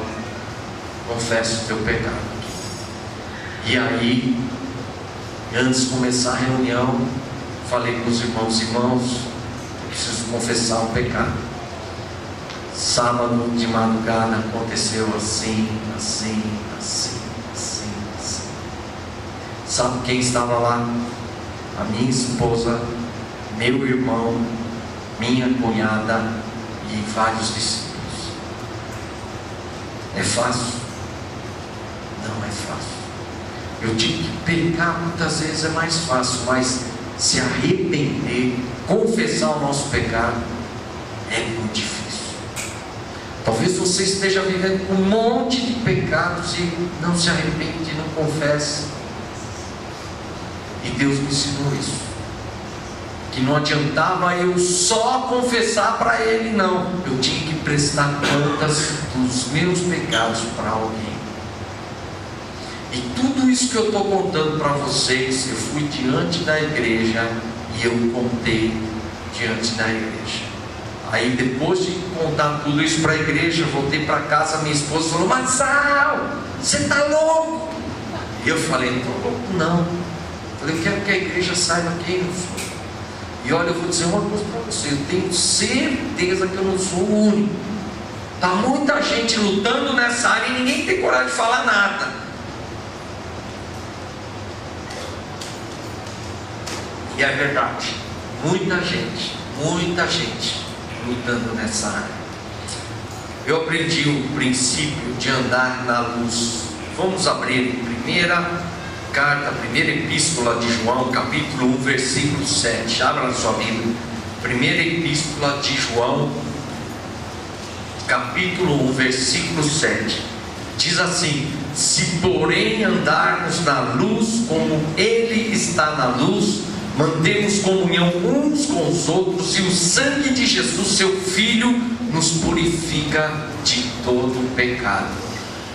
confessa o teu pecado. E aí, antes de começar a reunião, falei com os irmãos: irmãos, eu preciso confessar o pecado. Sábado de madrugada aconteceu assim. Sabe quem estava lá? A minha esposa, meu irmão, minha cunhada e vários discípulos. É fácil? Não é fácil. Eu digo que pecar muitas vezes é mais fácil, mas se arrepender, confessar o nosso pecado, é muito difícil. Talvez você esteja vivendo um monte de pecados e não se arrepende, não confessa. E Deus me ensinou isso, que não adiantava eu só confessar para Ele, não. Eu tinha que prestar contas dos meus pecados para alguém. E tudo isso que eu estou contando para vocês, eu fui diante da igreja e eu contei diante da igreja. Aí depois de contar tudo isso para a igreja, eu voltei para casa, minha esposa falou: Marçal, você está louco? E eu falei: não estou louco não. Eu quero que a igreja saiba quem eu sou. E olha, eu vou dizer uma coisa para você: eu tenho certeza que eu não sou o único. Está muita gente lutando nessa área e ninguém tem coragem de falar nada. E é verdade, muita gente lutando nessa área. Eu aprendi o princípio de andar na luz. Vamos abrir primeira epístola de João, capítulo 1, versículo 7. Abra na sua Bíblia. Primeira epístola de João, capítulo 1, versículo 7. Diz assim: se porém andarmos na luz como Ele está na luz, mantemos comunhão uns com os outros, e o sangue de Jesus, seu Filho, nos purifica de todo pecado.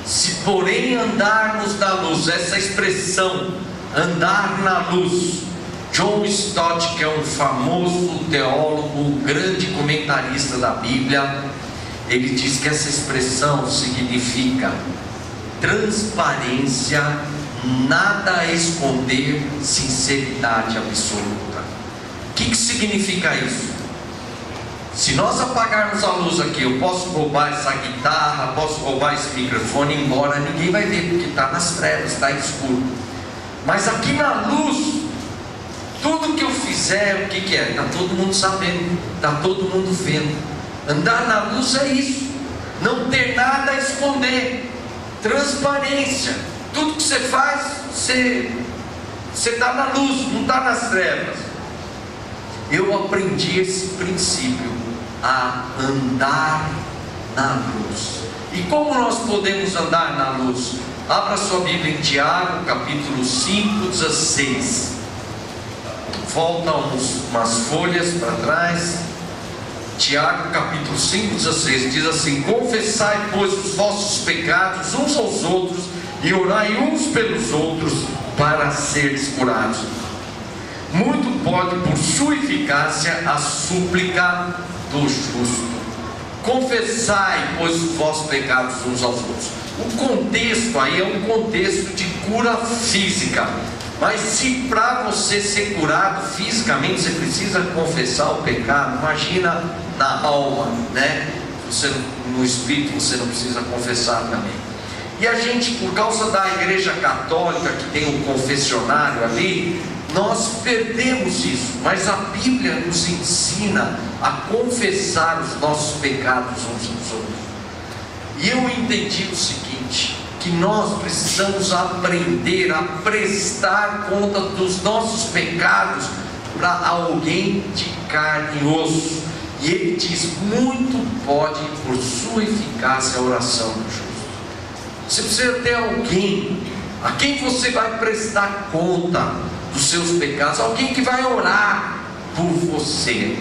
Se porém andarmos na luz, essa expressão, andar na luz, John Stott, que é um famoso teólogo, grande comentarista da Bíblia, ele diz que essa expressão significa transparência, nada a esconder, sinceridade absoluta. O que significa isso? Se nós apagarmos a luz aqui, eu posso roubar essa guitarra, posso roubar esse microfone, embora ninguém vai ver, porque está nas trevas, está escuro. Mas aqui na luz, tudo que eu fizer, o que é? Está todo mundo sabendo, está todo mundo vendo. Andar na luz é isso, não ter nada a esconder, transparência. Tudo que você faz, você está na luz, não está nas trevas. Eu aprendi esse princípio, a andar na luz. E como nós podemos andar na luz? Abra sua Bíblia em Tiago, capítulo 5, 16. Volta umas folhas para trás. Tiago, capítulo 5, 16, diz assim: confessai, pois, os vossos pecados uns aos outros, e orai uns pelos outros, para seres curados. Muito pode, por sua eficácia, a súplica do justo. Confessai, pois, os vossos pecados uns aos outros. O contexto aí é um contexto de cura física. Mas se para você ser curado fisicamente, você precisa confessar o pecado, imagina na alma, né? Você, no espírito você não precisa confessar também. E a gente, por causa da igreja católica, que tem um confessionário ali, nós perdemos isso. Mas a Bíblia nos ensina a confessar os nossos pecados uns aos outros. E eu entendi o seguinte, que nós precisamos aprender a prestar conta dos nossos pecados para alguém de carne e osso. E ele diz: muito pode, por sua eficácia, a oração do justo. Você precisa ter alguém a quem você vai prestar conta dos seus pecados, alguém que vai orar por você.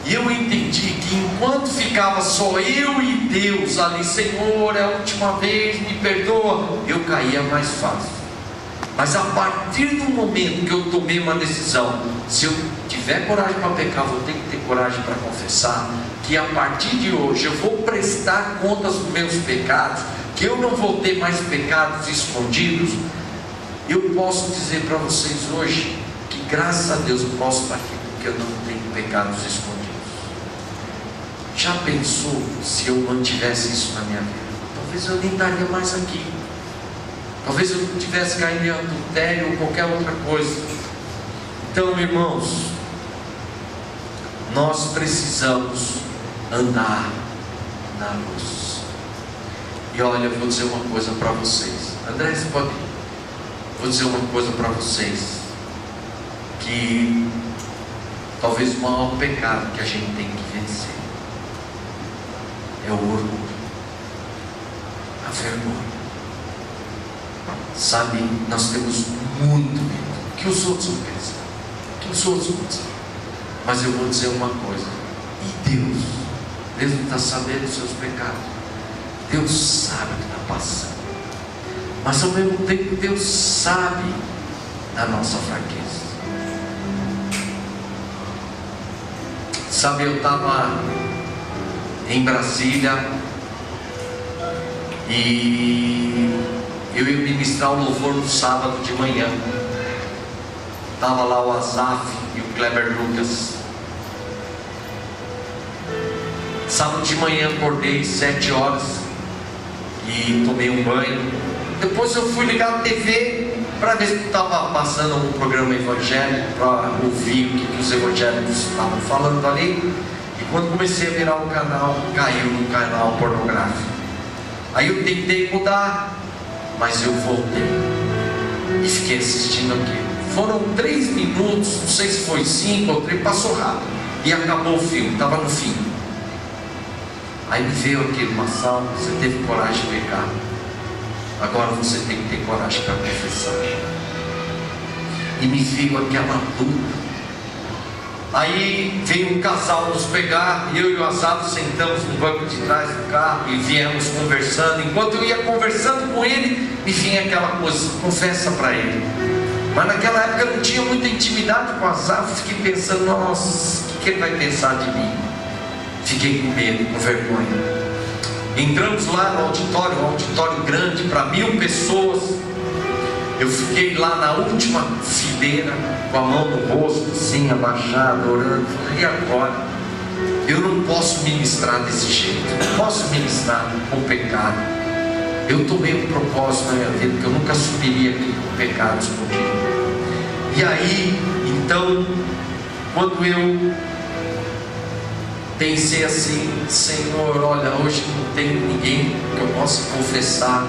E eu entendi que enquanto ficava só eu e Deus ali, Senhor, é a última vez, me perdoa, eu caía mais fácil. Mas a partir do momento que eu tomei uma decisão, se eu tiver coragem para pecar, vou ter que ter coragem para confessar, que a partir de hoje eu vou prestar contas dos meus pecados, que eu não vou ter mais pecados escondidos. Eu posso dizer para vocês hoje que graças a Deus eu posso partir, porque eu não tenho pecados escondidos. Já pensou se eu mantivesse isso na minha vida? Talvez eu nem estaria mais aqui. Talvez eu não tivesse caído em adultério ou qualquer outra coisa. Então, irmãos, nós precisamos andar na luz. E olha, eu vou dizer uma coisa para vocês. André, você pode? Vou dizer uma coisa para vocês, que talvez o maior pecado que a gente tem que vencer é o orgulho, a vergonha. Sabe, nós temos muito medo que os outros pensam, que os outros pensam. Mas eu vou dizer uma coisa: e Deus não está sabendo dos seus pecados. Deus sabe o que está passando. Mas ao mesmo tempo Deus sabe da nossa fraqueza. Sabe, eu estava em Brasília e eu ia ministrar o louvor no sábado de manhã. Estava lá o Azaf e o Kleber Lucas. Sábado de manhã acordei 7 horas e tomei um banho. Depois eu fui ligar a TV para ver se estava passando um programa evangélico, para ouvir o que os evangélicos estavam falando ali. E quando comecei a virar o canal, caiu no canal pornográfico. Aí eu tentei mudar, mas eu voltei e fiquei assistindo aquilo. Foram 3 minutos, não sei se foi 5 ou 3, passou rápido e acabou o filme, estava no fim. Aí me veio aquilo, Marçal, você teve coragem de pecar, agora você tem que ter coragem para confessar. E me veio aquela dúvida. Aí veio um casal nos pegar, eu e o Azado sentamos no banco de trás do carro e viemos conversando. Enquanto eu ia conversando com ele, me vinha aquela coisa, confessa para ele. Mas naquela época eu não tinha muita intimidade com o Azado, fiquei pensando, nossa, o que ele vai pensar de mim? Fiquei com medo, com vergonha. Entramos lá no auditório, um auditório grande para 1000 pessoas. Eu fiquei lá na última fileira, com a mão no rosto, assim, abaixado, orando. Falei, e agora? Eu não posso ministrar desse jeito, não posso ministrar com pecado. Eu tomei um propósito na minha vida, que eu nunca subiria aqui com pecado escondido. E aí, então, quando eu pensei assim, Senhor, olha, hoje não tem ninguém que eu possa confessar,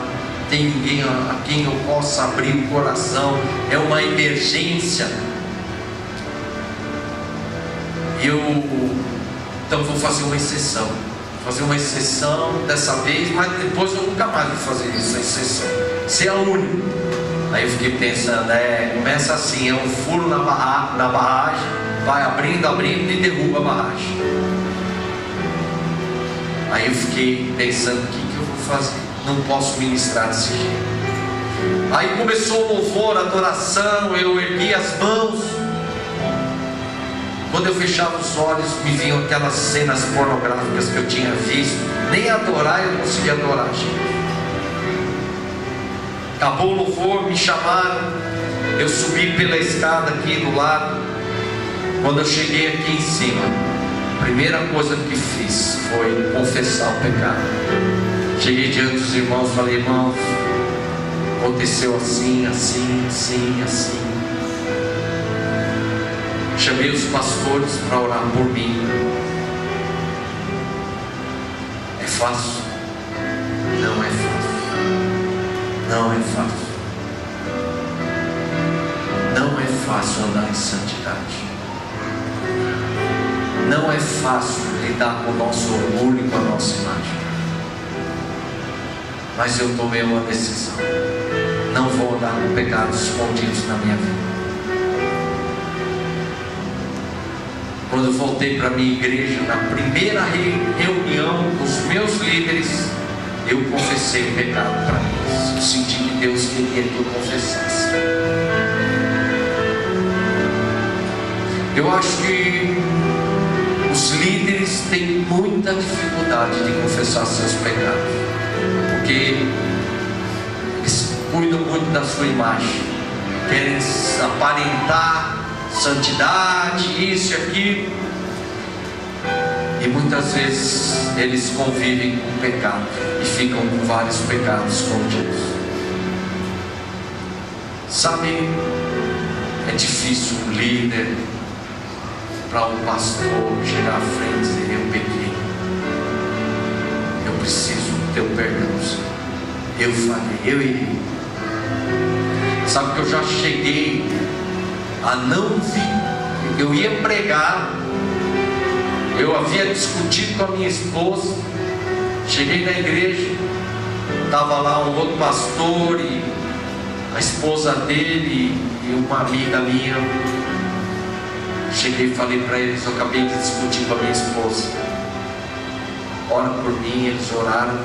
tem ninguém a quem eu possa abrir o coração, é uma emergência. Então vou fazer uma exceção. Dessa vez, mas depois eu nunca mais vou fazer isso, a exceção. Ser a única. Aí eu fiquei pensando, começa assim, é um furo na barragem, vai abrindo e derruba a barragem. Aí eu fiquei pensando, o que eu vou fazer? Não posso ministrar desse jeito. Aí começou o louvor, a adoração, eu ergui as mãos. Quando eu fechava os olhos, me vinham aquelas cenas pornográficas que eu tinha visto. Nem adorar eu não conseguia adorar, gente. Acabou o louvor, me chamaram. Eu subi pela escada aqui do lado. Quando eu cheguei aqui em cima, a primeira coisa que fiz foi confessar o pecado. Cheguei diante dos irmãos, falei, irmãos, aconteceu assim. Chamei os pastores para orar por mim. É fácil? Não é fácil. Não é fácil. Não é fácil andar em santidade. Não é fácil lidar com o nosso orgulho e com a nossa imagem. Mas eu tomei uma decisão. Não vou andar com pecados escondidos na minha vida. Quando eu voltei para a minha igreja, na primeira reunião com os meus líderes, eu confessei o pecado para eles. Eu senti que Deus queria que eu confessasse. Eu acho que os líderes têm muita dificuldade de confessar seus pecados, porque eles cuidam muito da sua imagem, querem aparentar santidade, isso e aquilo, e muitas vezes eles convivem com o pecado e ficam com vários pecados escondidos. Sabe, é difícil um líder, para um pastor chegar à frente e dizer, eu pequei, eu preciso do teu perdão, Senhor. Eu falei, eu errei. Sabe que eu já cheguei a não vir. Eu ia pregar, eu havia discutido com a minha esposa. Cheguei na igreja, estava lá um outro pastor e a esposa dele e uma amiga minha. Cheguei e falei para eles, eu acabei de discutir com a minha esposa. Ora por mim, eles oraram.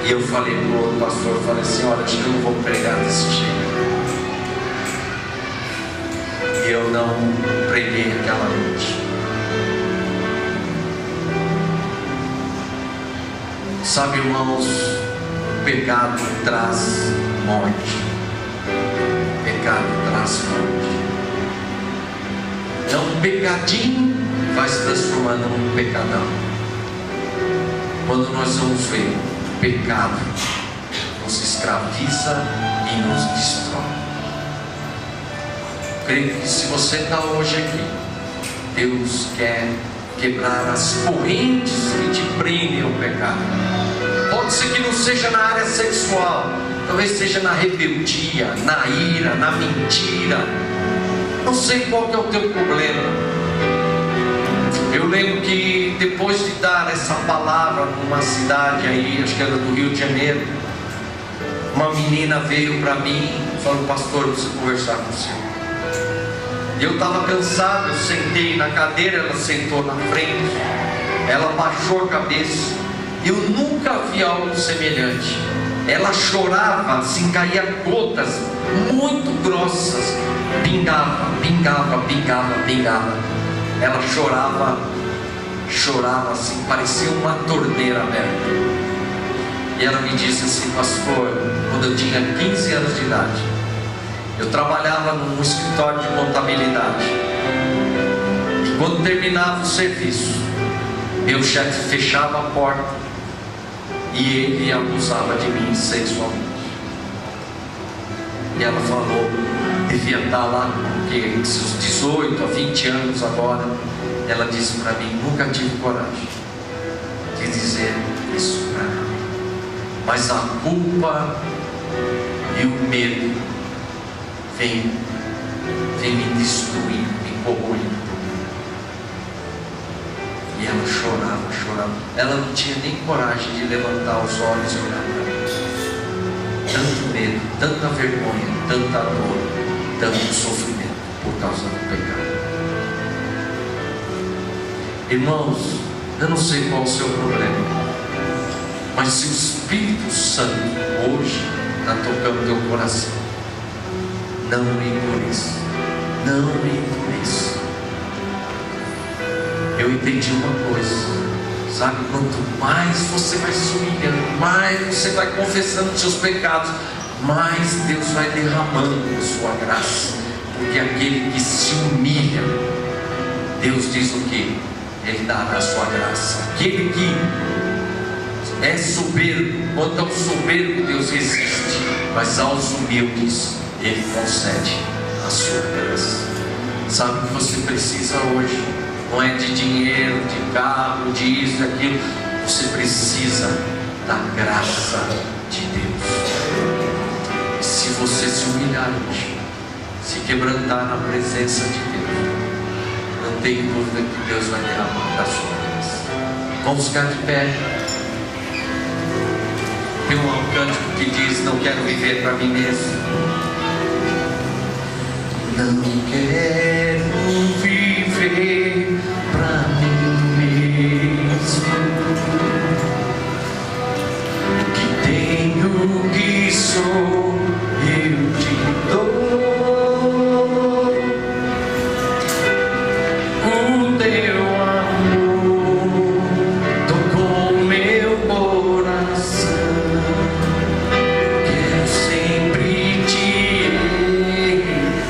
E eu falei para o outro pastor, falei assim, olha, acho que eu não vou pregar desse jeito. E eu não preguei aquela noite. Sabe, irmãos, o pecado traz morte. O pecado traz morte. Então um pecadinho vai se transformando num pecadão. Quando nós vamos ver, o pecado nos escraviza e e nos destrói. Creio que se você está hoje aqui, Deus quer quebrar as correntes que te prendem ao pecado. Pode ser que não seja na área sexual, talvez seja na rebeldia, na ira, na mentira. Não sei qual que é o teu problema. Eu lembro que depois de dar essa palavra numa cidade aí, acho que era do Rio de Janeiro, uma menina veio para mim e falou: pastor, eu preciso conversar com o senhor. E eu estava cansado, eu sentei na cadeira, ela sentou na frente, ela baixou a cabeça. Eu nunca vi algo semelhante. Ela chorava, assim, caía gotas muito grossas, pingava, pingava, pingava, pingava. Ela chorava, chorava assim, parecia uma torneira aberta. E ela me disse assim: pastor, quando eu tinha 15 anos de idade, eu trabalhava num escritório de contabilidade, e quando terminava o serviço, meu chefe fechava a porta e ele abusava de mim sexualmente. E ela falou, devia estar lá, porque seus 18 a 20 anos agora. Ela disse para mim: nunca tive coragem de dizer isso para ela, mas a culpa e o medo vem me destruindo, me corroendo. E ela chorava, chorava. Ela não tinha nem coragem de levantar os olhos e olhar para mim. Tanto medo, tanta vergonha, tanta dor, tanto sofrimento por causa do pecado. Irmãos, eu não sei qual é o seu problema, mas se o Espírito Santo hoje está tocando teu coração, não endureça, não endureça. Eu entendi uma coisa, sabe? Quanto mais você vai se humilhando, mais você vai confessando os seus pecados, mais Deus vai derramando a sua graça. Porque aquele que se humilha, Deus diz o que? Ele dará a sua graça. Aquele que é soberbo, quanto ao soberbo, Deus resiste, mas aos humildes Ele concede a sua graça. Sabe o que você precisa hoje? Não é de dinheiro, de carro, de isso, de aquilo. Você precisa da graça de Deus. E se você se humilhar hoje, se quebrantar na presença de Deus, não tem dúvida que Deus vai derramar da sua graça. Vamos ficar de pé. Tem um cântico que diz: não quero viver para mim mesmo. Não quero viver para mim mesmo. Que tenho, que sou, eu te dou. O teu amor tocou meu coração. Quero sempre te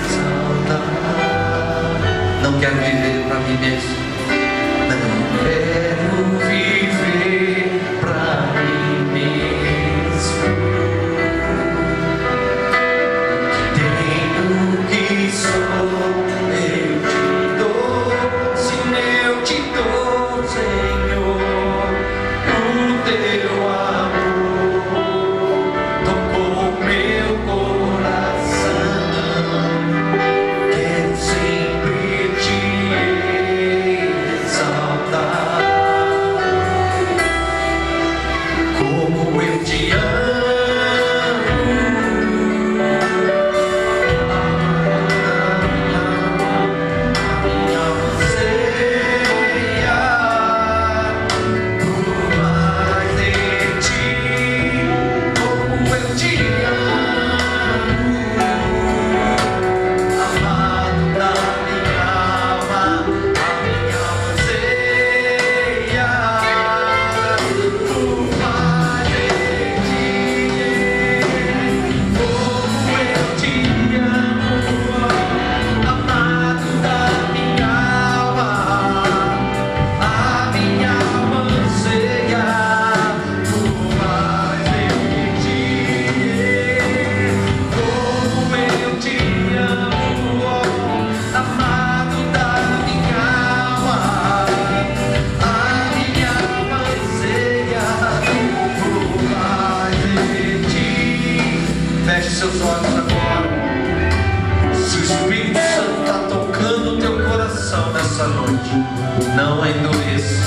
exaltar. nessa noite. Não endureça.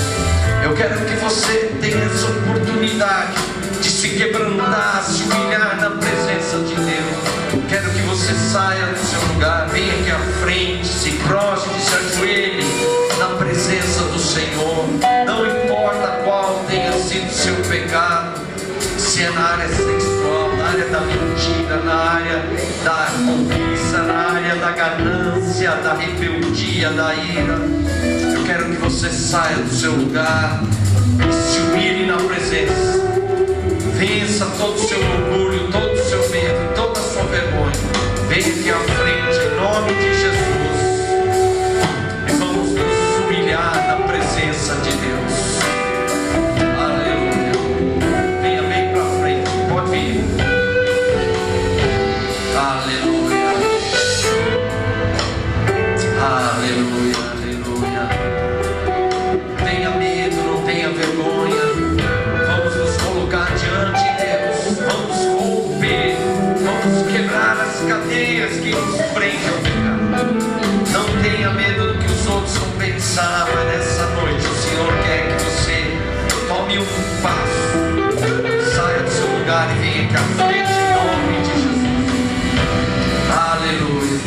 Eu quero que você tenha essa oportunidade de se quebrantar, se humilhar na presença de Deus. Quero que você saia do seu lugar, venha aqui à frente, se prostre, se ajoelhe na presença do Senhor. Não importa qual tenha sido seu pecado, se é na área sexual, na área da mentira, na área da cobiça, na área da ganância, da rebeldia, da ira. Eu quero que você saia do seu lugar e se humilhe na presença. Vença todo o seu orgulho, todo o seu medo, toda a sua vergonha. Venha aqui à frente, em nome de Jesus. E vamos nos humilhar na presença de Deus. Aleluia. Venha bem para frente, pode vir. Aleluia. Aleluia, aleluia. Tenha medo, não tenha vergonha. Vamos nos colocar diante de Deus. Vamos romper, vamos quebrar as cadeias que nos prendem ao pecado. Não tenha medo do que os outros vão pensar, mas nessa noite o Senhor quer que você tome um passo, saia do seu lugar e venha aqui à frente em nome de Jesus. Aleluia.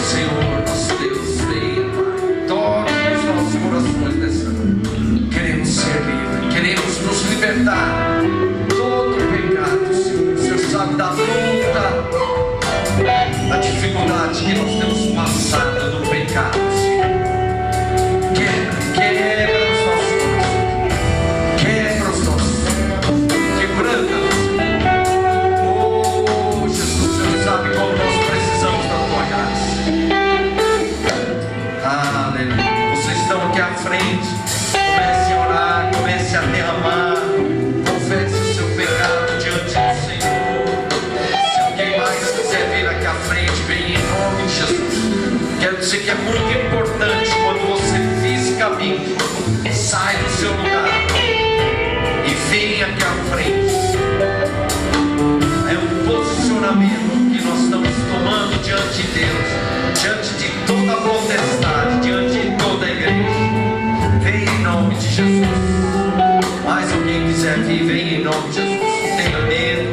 Senhor, nosso Deus, venha, Pai. Toque os nossos corações nessa noite. Queremos ser livres, queremos nos libertar. Todo pecado, Senhor. O Senhor sabe da luta, da dificuldade que nós temos passado no pecado, Senhor. Quebra os nossos corações. Quebra os nossos. Quebranta-nos. Oh, Jesus, o Senhor sabe como nós precisamos da tua graça. Aleluia. Vocês estão aqui à frente. Comece a orar, comece a derramar. Confesse o seu pecado diante do Senhor. Se alguém mais quiser vir aqui à frente, venha em nome de Jesus. Quero dizer que é muito importante quando você fisicamente sai do seu lugar e vem aqui à frente. É um posicionamento que nós estamos tomando diante de Deus, diante de toda a potestade, diante de toda a igreja. Venha em nome de Jesus. Mais alguém quiser vir, venha em nome de Jesus. Não tenha medo.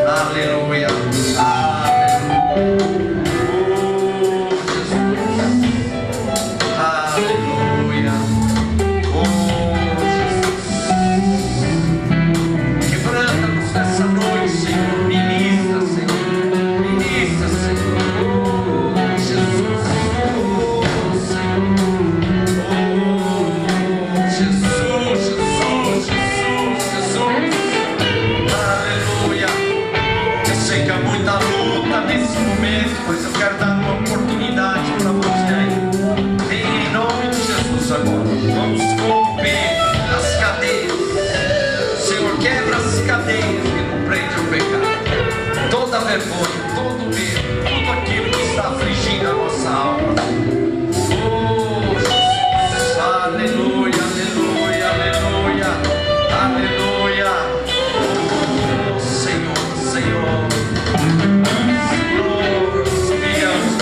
Aleluia. Aleluia. Oh, Jesus. Aleluia. Oh, Jesus. Quebranta-nos nessa noite, Senhor. Ministra, Senhor. Ministra, Senhor. Oh, Jesus. Oh, Senhor. Oh, Jesus, Jesus, Jesus, Jesus. Aleluia. Eu sei que há muita luta nesse momento, mas eu quero dar uma oportunidade para você aí. Vem em nome de Jesus agora. Vamos romper as cadeias. Senhor, quebra as cadeias que não prendem o pecado. Toda vergonha, todo medo, tudo aquilo que está afligindo a nossa alma. Oh, Jesus. Aleluia, aleluia, aleluia. Aleluia. Oh, Senhor, Senhor. Senhor, nos guiamos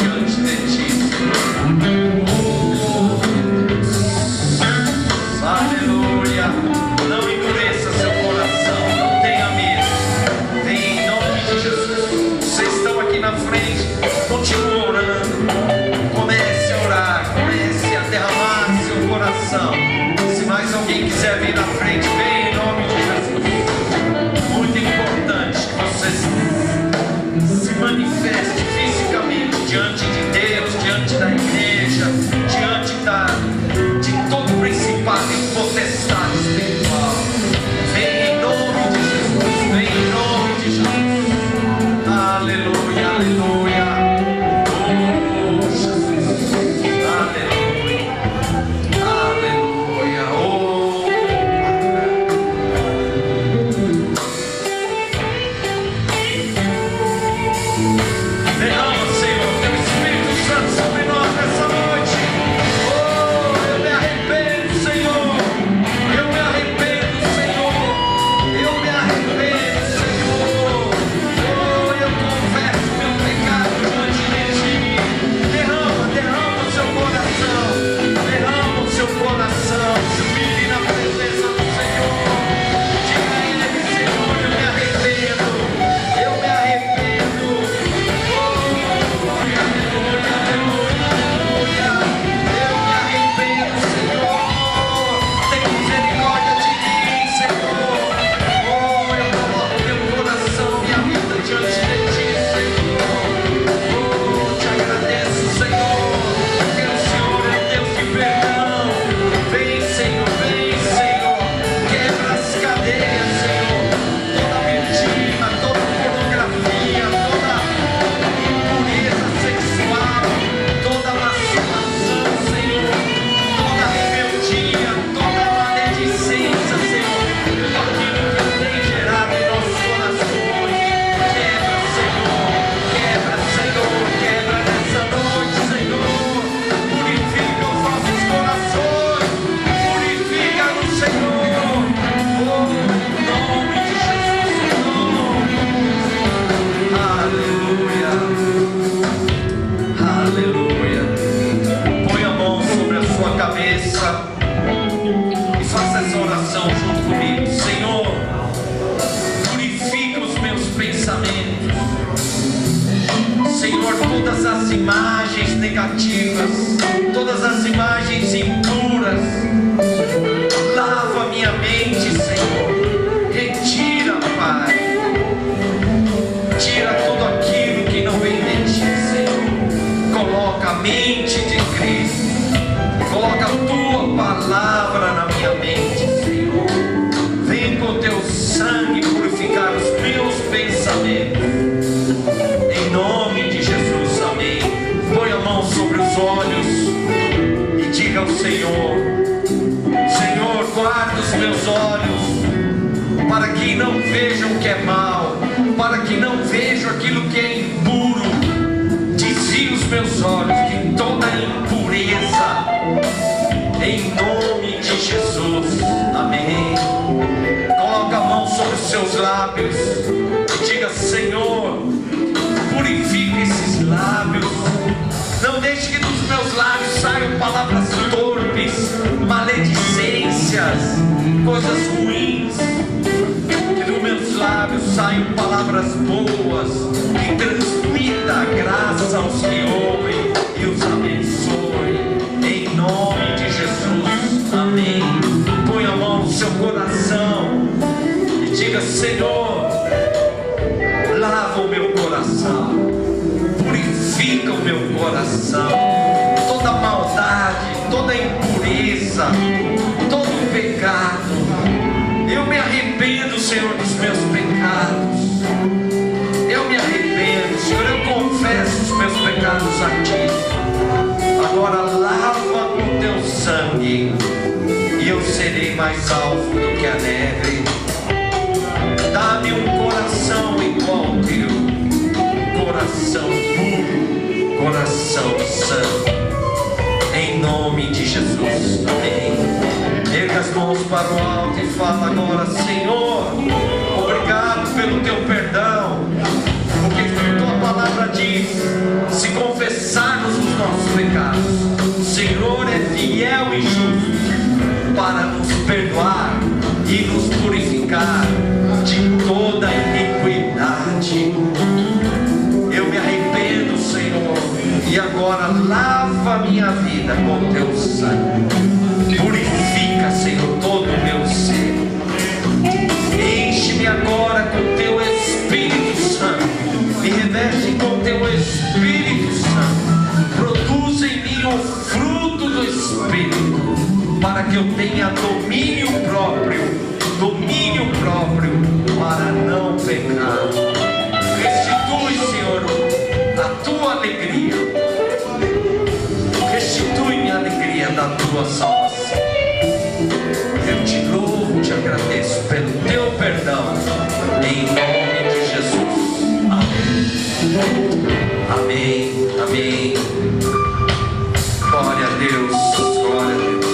todas as imagens negativas, todas as imagens impuras. Lava minha mente, Senhor. Retira, Pai. Tira tudo aquilo que não vem de Ti, Senhor. Coloca a mente de Cristo. Coloca a Tua palavra na minha mente, Senhor. Vem com Teu sangue purificar os meus pensamentos. Em nome de Jesus, amém. Põe a mão sobre os olhos e diga ao Senhor: Senhor, guarda os meus olhos, para que não vejam o que é mal, para que não vejam aquilo que é impuro. Desvia os meus olhos de toda impureza, em nome de Jesus, amém. Coloca a mão sobre os seus lábios e diga: Senhor, purifica esses lábios. Não deixe que dos meus lábios saiam palavras torpes, maledicências, coisas ruins. Que dos meus lábios saiam palavras boas, que transmita a graça aos que ouvem e os abençoe. Em nome de Jesus, amém. Põe a mão no seu coração e diga: Senhor, lava o meu coração, purifica o meu coração, toda maldade, toda impureza, todo pecado. Eu me arrependo, Senhor, dos meus pecados. Eu me arrependo, Senhor, eu confesso os meus pecados a Ti. Agora lava com Teu sangue e eu serei mais alvo do que a neve. Dá-me um coração igual ao Teu, coração puro, coração santo, em nome de Jesus, amém. Erga as mãos para o alto e fala agora: Senhor, obrigado pelo Teu perdão, porque a Tua palavra diz: se confessarmos os nossos pecados, o Senhor é fiel e justo para nos perdoar e nos purificar de toda iniquidade. Eu me arrependo, Senhor, e agora lava minha vida com Teu sangue. Purifica, Senhor, todo o meu ser. Enche-me agora com Teu Espírito Santo. Me reveste com Teu Espírito Santo. Produz em mim o fruto do Espírito, para que eu tenha domínio próprio para não pecar. Restitui, Senhor, a Tua alegria. Restitui-me a alegria da Tua salvação. Eu te louvo, te agradeço pelo Teu perdão, em nome de Jesus, amém. Amém, amém. Glória a Deus, glória a Deus.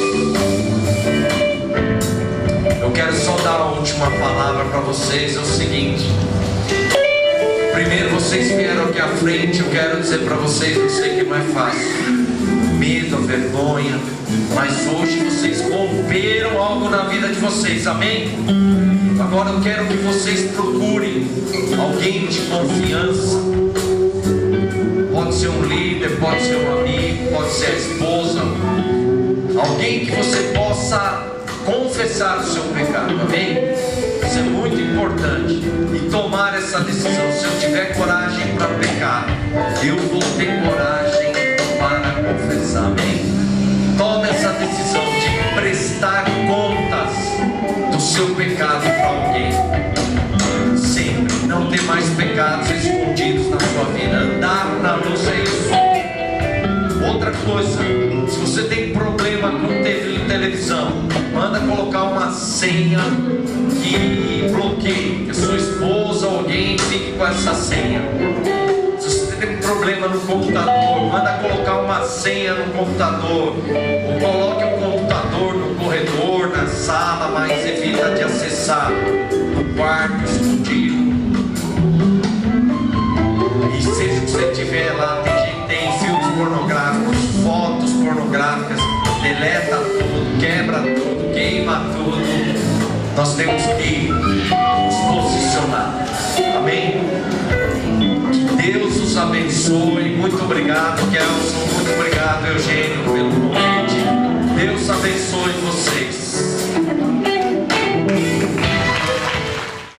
Eu quero só dar a última palavra para vocês. É o seguinte: primeiro vocês vieram aqui à frente. Eu quero dizer para vocês, eu sei que é mais fácil, medo, a vergonha, mas hoje vocês romperam algo na vida de vocês, amém? Agora eu quero que vocês procurem alguém de confiança. Pode ser um líder, pode ser um amigo, pode ser a esposa, alguém que você possa confessar o seu pecado, amém? Isso é muito importante, e tomar essa decisão. Se eu tiver coragem para pecar, eu vou ter coragem para confessar, amém? Tome essa decisão de prestar contas do seu pecado para alguém. Sempre, não ter mais pecados escondidos na sua vida. Andar na luz é isso. Outra coisa, se você tem problema com televisão, manda colocar uma senha que bloqueie, que a sua esposa ou alguém fique com essa senha. Se você tem problema no computador, manda colocar uma senha no computador, ou coloque um computador no corredor, na sala, mas evita de acessar no quarto escondido. E seja o que você tiver lá, tem filmes pornográficos, fotos pornográficas, deleta tudo, quebra tudo, queima tudo. Nós temos que nos posicionar, amém? Que Deus os Deus abençoe. Muito obrigado, Kelson. Muito obrigado, Eugênio, pelo convite. Deus abençoe vocês.